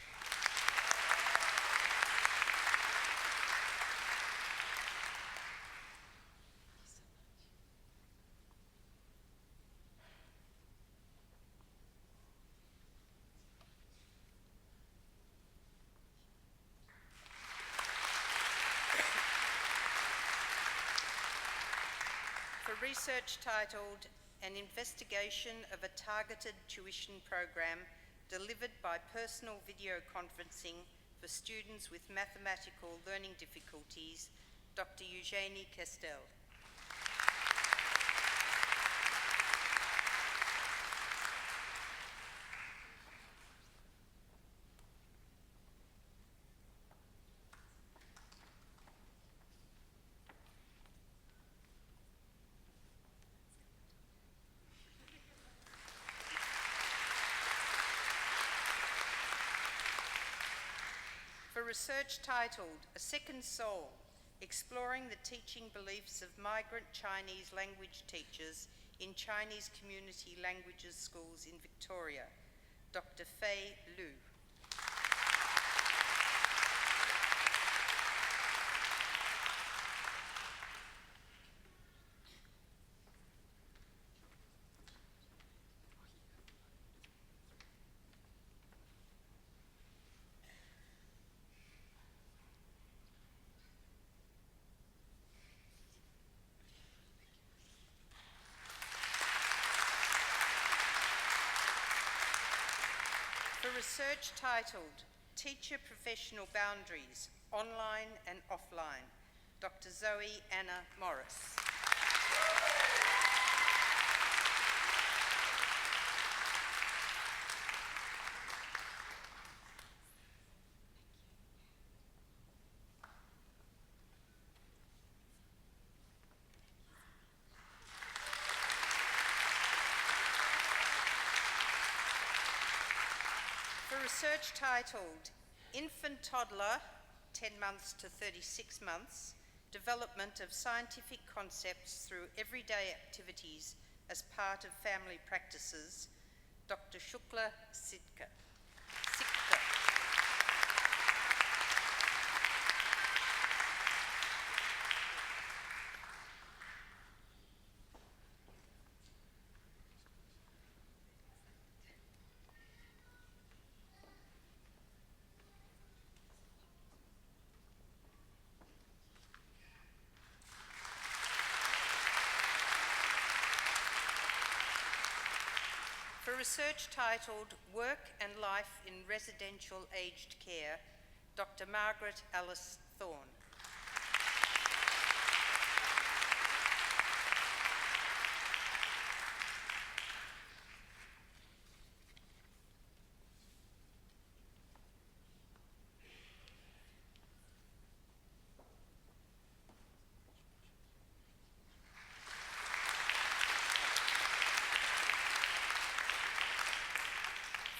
For research titled An Investigation of a Targeted Tuition Program Delivered by Personal Video Conferencing for Students with Mathematical Learning Difficulties, Dr. Eugenie Kestel. For research titled A Second Soul, Exploring the Teaching Beliefs of Migrant Chinese Language Teachers in Chinese Community Languages Schools in Victoria, Dr. Fei Liu. For research titled Teacher Professional Boundaries, Online and Offline, Dr. Zoe Anna Morris. For research titled Infant Toddler, 10 months to 36 months, Development of Scientific Concepts Through Everyday Activities as Part of Family Practices, Dr. Shukla Sitka. For research titled Work and Life in Residential Aged Care, Dr. Margaret Alice Thorne.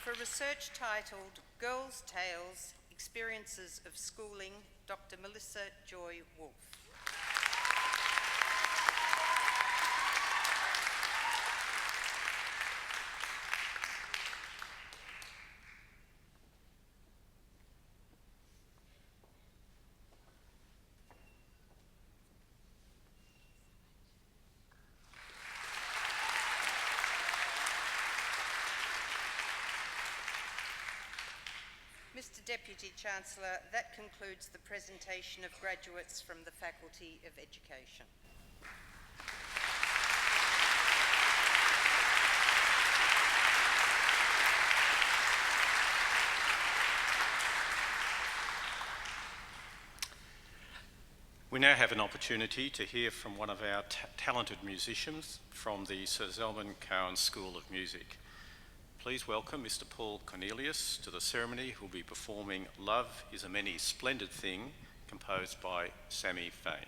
For research titled Girls' Tales, Experiences of Schooling, Dr. Melissa Joy Wolfe. Mr. Deputy Chancellor, that concludes the presentation of graduates from the Faculty of Education. We now have an opportunity to hear from one of our talented musicians from the Sir Zelman Cowen School of Music. Please welcome Mr. Paul Cornelius to the ceremony, who will be performing Love is a Many Splendid Thing, composed by Sammy Fain.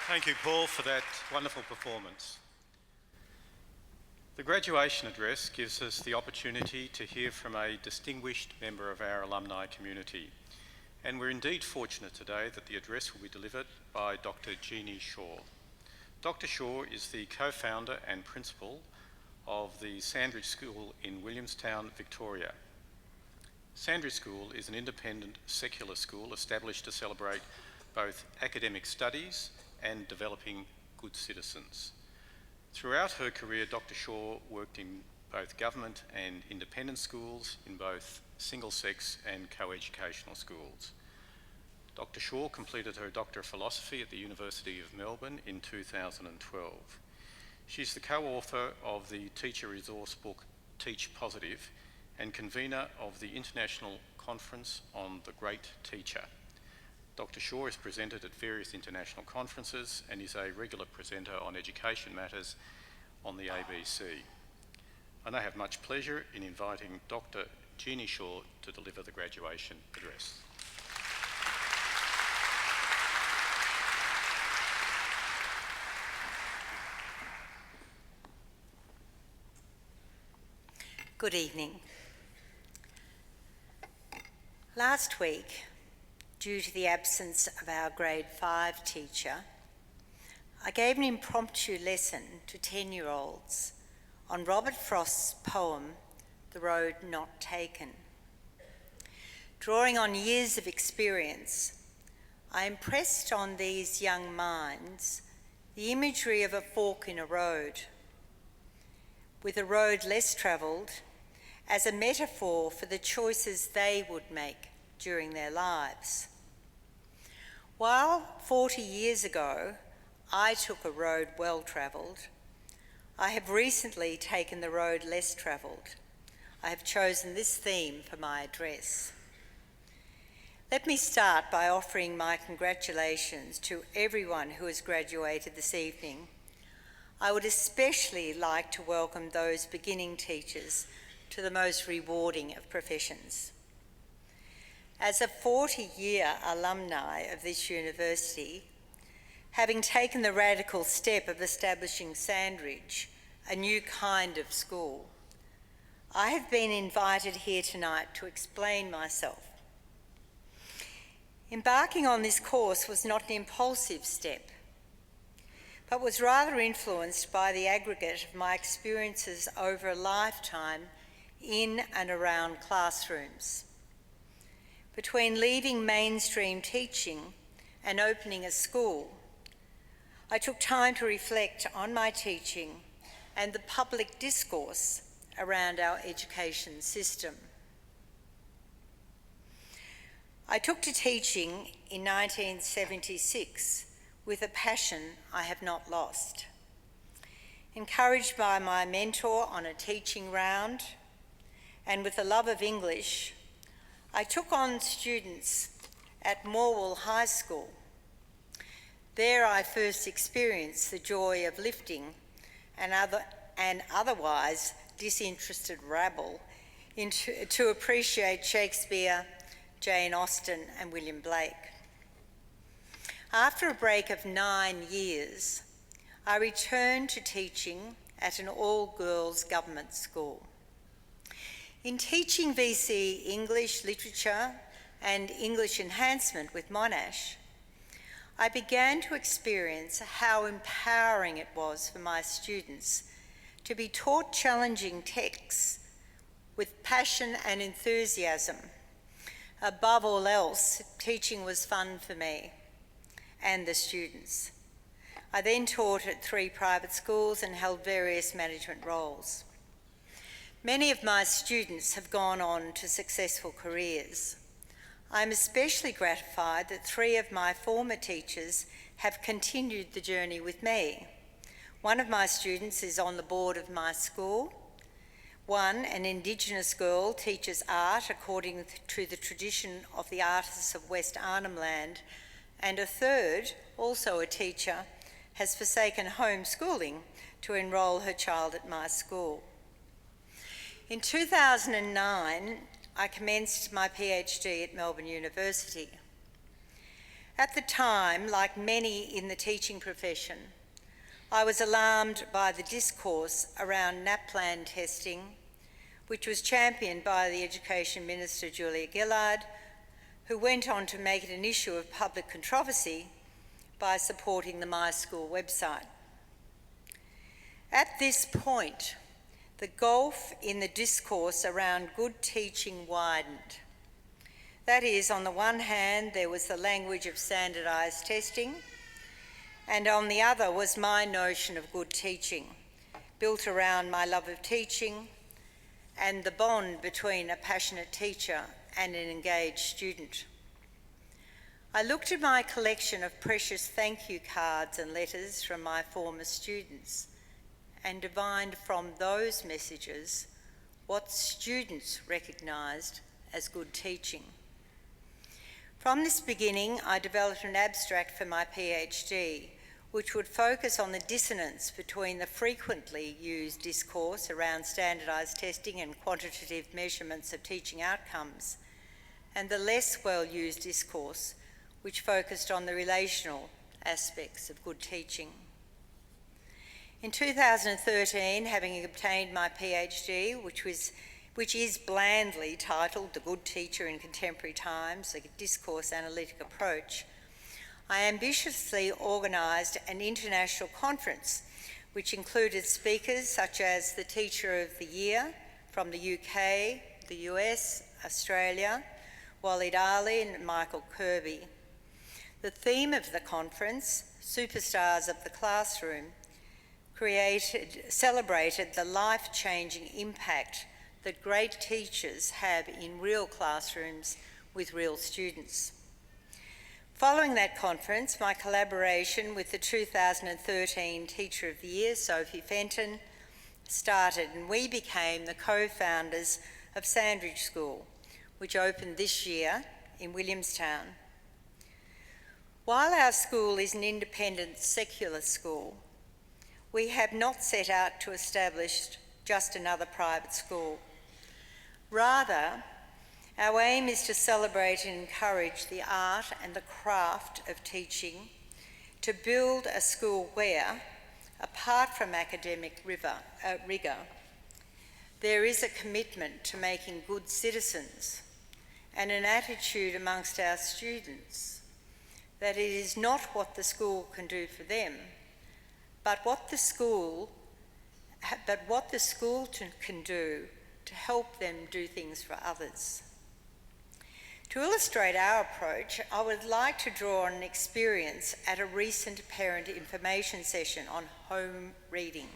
Thank you, Paul, for that wonderful performance. The graduation address gives us the opportunity to hear from a distinguished member of our alumni community. And we're indeed fortunate today that the address will be delivered by Dr. Jeannie Shaw. Dr. Shaw is the co-founder and principal of the Sandridge School in Williamstown, Victoria. Sandridge School is an independent secular school established to celebrate both academic studies and developing good citizens. Throughout her career, Dr. Shaw worked in both government and independent schools, in both single-sex and co-educational schools. Dr. Shaw completed her Doctor of Philosophy at the University of Melbourne in 2012. She's the co-author of the teacher resource book Teach Positive and convener of the International Conference on the Great Teacher. Dr. Shaw is presented at various international conferences and is a regular presenter on education matters on the ABC. And I have much pleasure in inviting Dr. Jeannie Shaw to deliver the graduation address. Good evening. Last week, due to the absence of our Grade 5 teacher, I gave an impromptu lesson to 10-year-olds on Robert Frost's poem, The Road Not Taken. Drawing on years of experience, I impressed on these young minds the imagery of a fork in a road, with a road less travelled as a metaphor for the choices they would make during their lives. While 40 years ago I took a road well travelled, I have recently taken the road less travelled. I have chosen this theme for my address. Let me start by offering my congratulations to everyone who has graduated this evening. I would especially like to welcome those beginning teachers to the most rewarding of professions. As a 40-year alumni of this university, having taken the radical step of establishing Sandridge, a new kind of school, I have been invited here tonight to explain myself. Embarking on this course was not an impulsive step, but was rather influenced by the aggregate of my experiences over a lifetime in and around classrooms. Between leaving mainstream teaching and opening a school, I took time to reflect on my teaching and the public discourse around our education system. I took to teaching in 1976 with a passion I have not lost. Encouraged by my mentor on a teaching round and with a love of English, I took on students at Morwell High School. There I first experienced the joy of lifting an otherwise disinterested rabble to appreciate Shakespeare, Jane Austen and William Blake. After a break of 9 years, I returned to teaching at an all-girls government school. In teaching VC English, literature, and English enhancement with Monash, I began to experience how empowering it was for my students to be taught challenging texts with passion and enthusiasm. Above all else, teaching was fun for me and the students. I then taught at 3 private schools and held various management roles. Many of my students have gone on to successful careers. I'm especially gratified that 3 of my former teachers have continued the journey with me. One of my students is on the board of my school. One, an Indigenous girl, teaches art according to the tradition of the artists of West Arnhem Land, and a third, also a teacher, has forsaken homeschooling to enrol her child at my school. In 2009, I commenced my PhD at Melbourne University. At the time, like many in the teaching profession, I was alarmed by the discourse around NAPLAN testing, which was championed by the Education Minister Julia Gillard, who went on to make it an issue of public controversy by supporting the My School website. At this point, the gulf in the discourse around good teaching widened. That is, on the one hand, there was the language of standardised testing, and on the other was my notion of good teaching, built around my love of teaching and the bond between a passionate teacher and an engaged student. I looked at my collection of precious thank you cards and letters from my former students and divined from those messages what students recognised as good teaching. From this beginning, I developed an abstract for my PhD, which would focus on the dissonance between the frequently used discourse around standardised testing and quantitative measurements of teaching outcomes, and the less well-used discourse, which focused on the relational aspects of good teaching. In 2013, having obtained my PhD, which is blandly titled The Good Teacher in Contemporary Times, a discourse analytic approach, I ambitiously organised an international conference which included speakers such as the Teacher of the Year from the UK, the US, Australia, Walid Ali and Michael Kirby. The theme of the conference, Superstars of the Classroom, celebrated the life-changing impact that great teachers have in real classrooms with real students. Following that conference, my collaboration with the 2013 Teacher of the Year, Sophie Fenton, started, and we became the co-founders of Sandridge School, which opened this year in Williamstown. While our school is an independent secular school, we have not set out to establish just another private school. Rather, our aim is to celebrate and encourage the art and the craft of teaching, to build a school where, apart from academic rigour, there is a commitment to making good citizens and an attitude amongst our students that it is not what the school can do for them, but what the school can do to help them do things for others. To illustrate our approach, I would like to draw on an experience at a recent parent information session on home reading.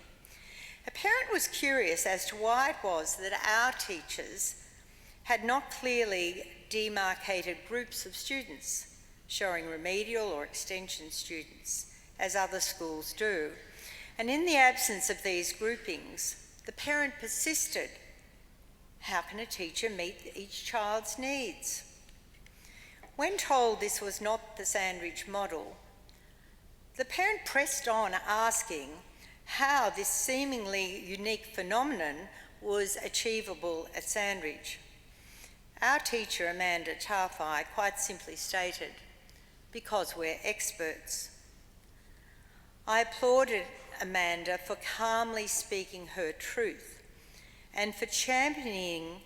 A parent was curious as to why it was that our teachers had not clearly demarcated groups of students, showing remedial or extension students, as other schools do. And in the absence of these groupings, the parent persisted. How can a teacher meet each child's needs? When told this was not the Sandridge model, the parent pressed on asking how this seemingly unique phenomenon was achievable at Sandridge. Our teacher, Amanda Tarfai, quite simply stated, because we're experts. I applauded Amanda for calmly speaking her truth and for championing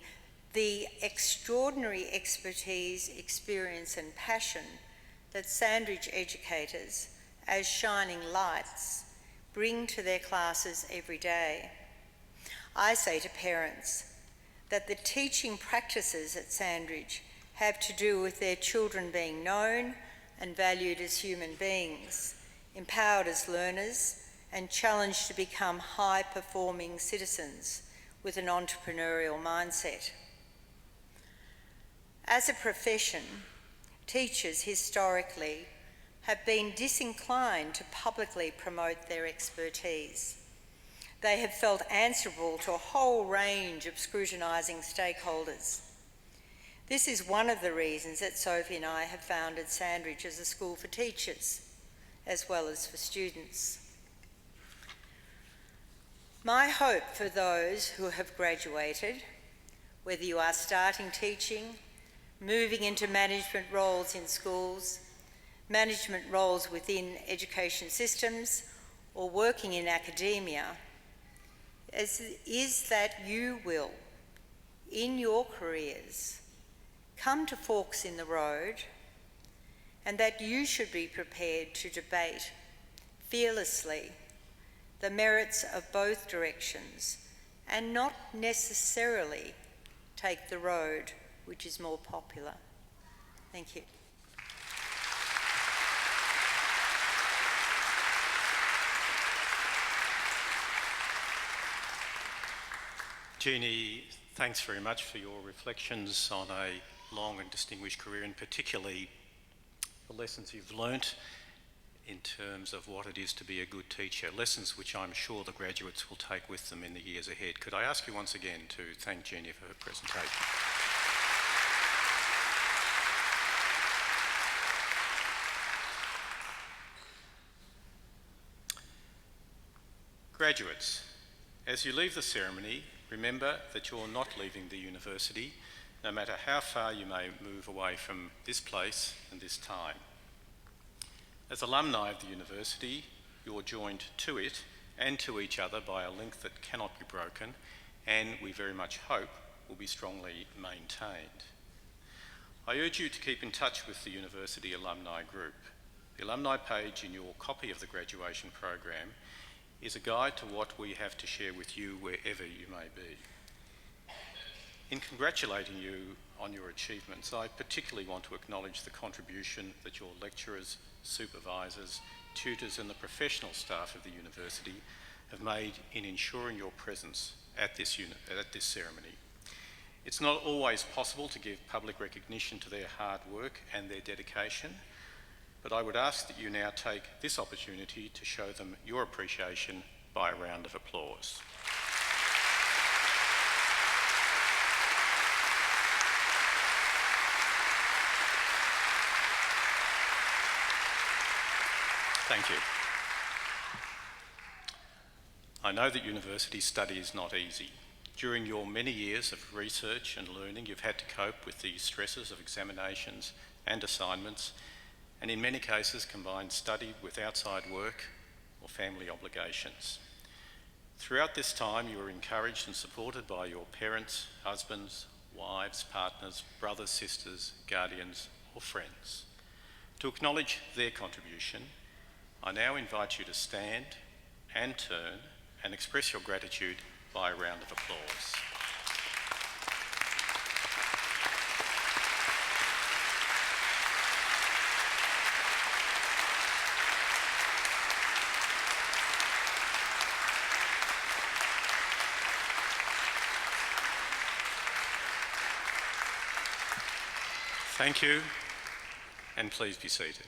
the extraordinary expertise, experience and passion that Sandridge educators, as shining lights, bring to their classes every day. I say to parents that the teaching practices at Sandridge have to do with their children being known and valued as human beings, empowered as learners, and challenged to become high-performing citizens with an entrepreneurial mindset. As a profession, teachers historically have been disinclined to publicly promote their expertise. They have felt answerable to a whole range of scrutinising stakeholders. This is one of the reasons that Sophie and I have founded Sandridge as a school for teachers, as well as for students. My hope for those who have graduated, whether you are starting teaching, moving into management roles in schools, management roles within education systems, or working in academia, is that you will, in your careers, come to forks in the road, and that you should be prepared to debate fearlessly the merits of both directions and not necessarily take the road which is more popular. Thank you. Jeannie, thanks very much for your reflections on a long and distinguished career, and particularly the lessons you've learnt in terms of what it is to be a good teacher, lessons which I'm sure the graduates will take with them in the years ahead. Could I ask you once again to thank Jeannie for her presentation? Graduates, as you leave the ceremony, remember that you're not leaving the university, no matter how far you may move away from this place and this time. As alumni of the university, you're joined to it and to each other by a link that cannot be broken, and we very much hope will be strongly maintained. I urge you to keep in touch with the university alumni group. The alumni page in your copy of the graduation program is a guide to what we have to share with you wherever you may be. In congratulating you on your achievements, I particularly want to acknowledge the contribution that your lecturers, supervisors, tutors and the professional staff of the university have made in ensuring your presence at this ceremony. It's not always possible to give public recognition to their hard work and their dedication, but I would ask that you now take this opportunity to show them your appreciation by a round of applause. Thank you. I know that university study is not easy. During your many years of research and learning, you've had to cope with the stresses of examinations and assignments, and in many cases combine study with outside work or family obligations. Throughout this time, you were encouraged and supported by your parents, husbands, wives, partners, brothers, sisters, guardians, or friends. To acknowledge their contribution, I now invite you to stand and turn and express your gratitude by a round of applause. Thank you, and please be seated.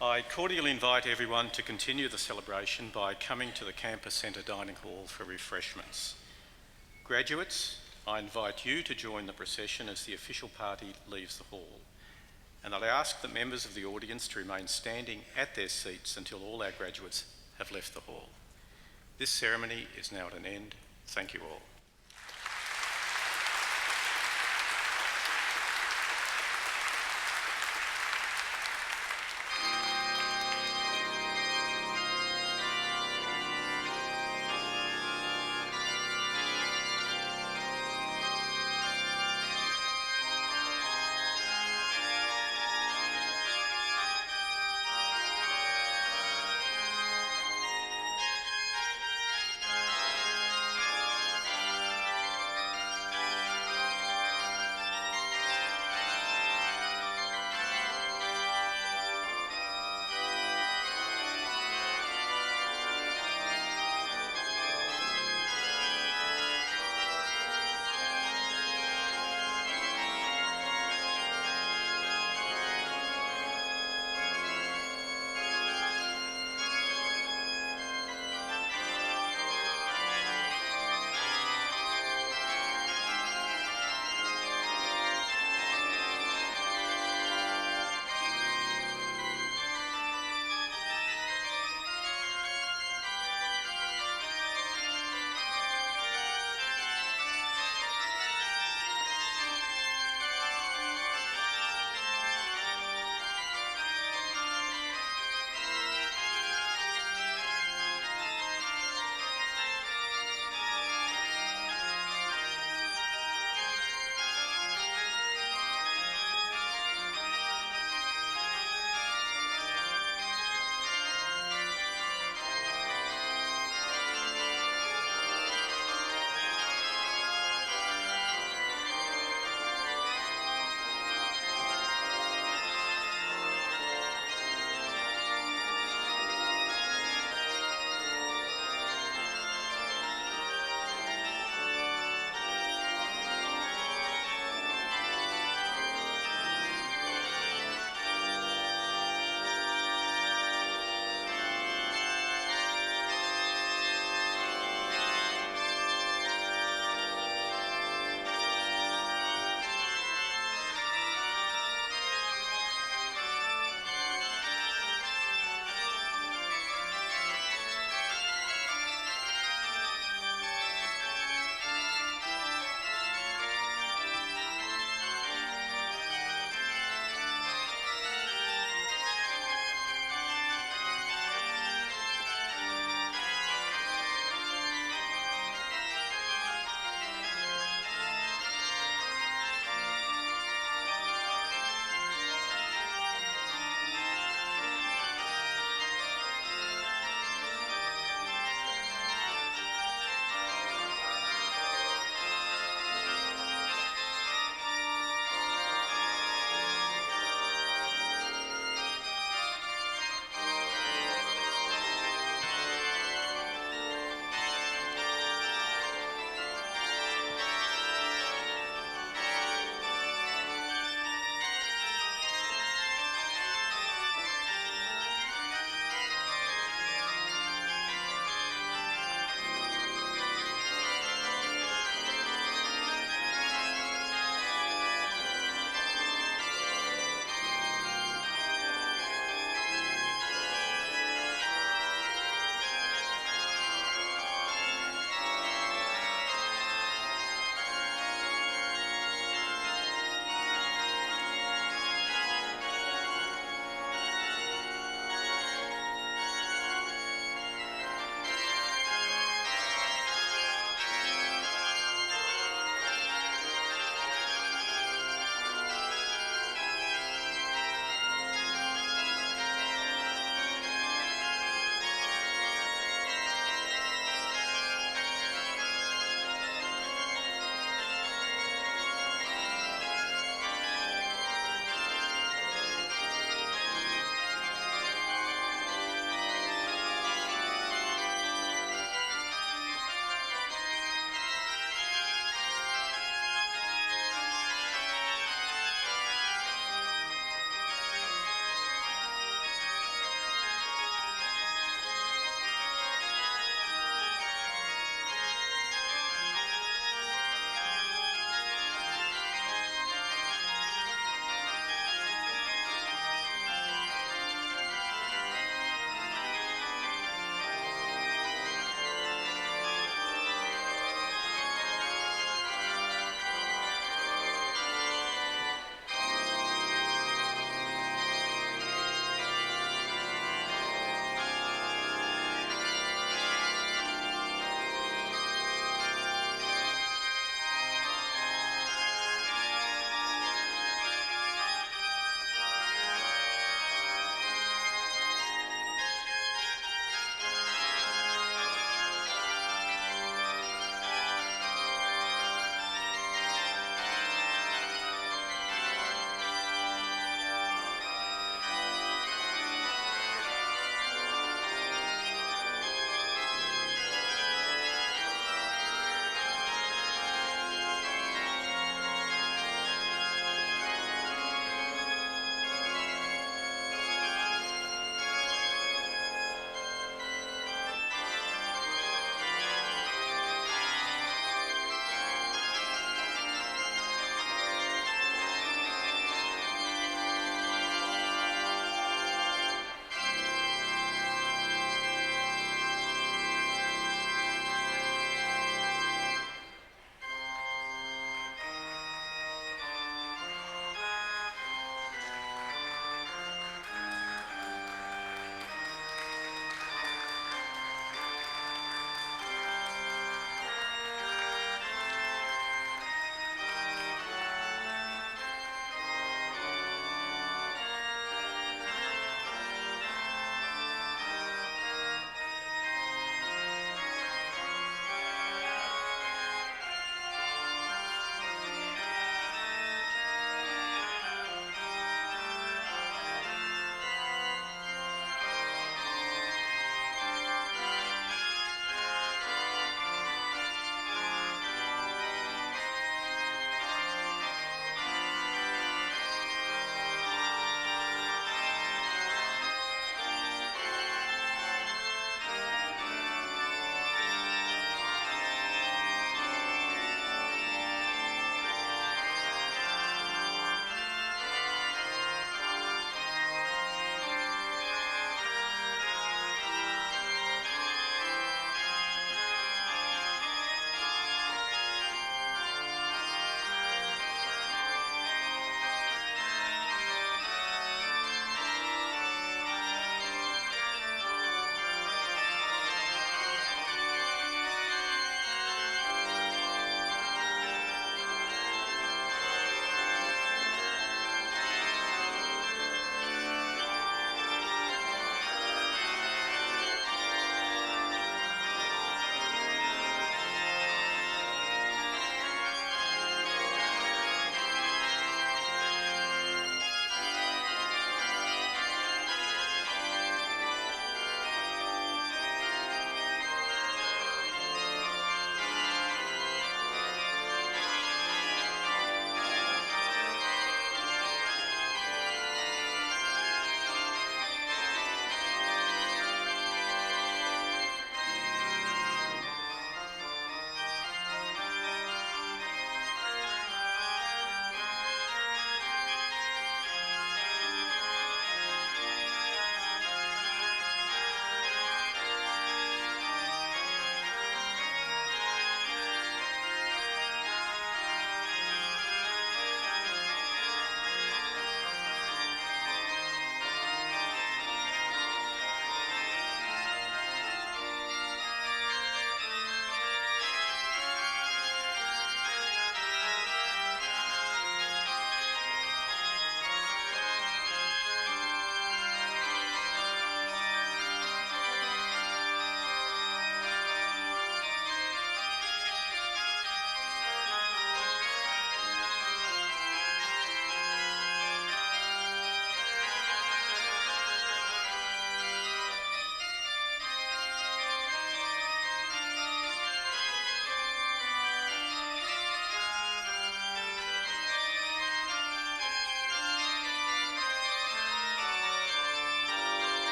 I cordially invite everyone to continue the celebration by coming to the Campus Centre Dining Hall for refreshments. Graduates, I invite you to join the procession as the official party leaves the hall, and I ask the members of the audience to remain standing at their seats until all our graduates have left the hall. This ceremony is now at an end. Thank you all.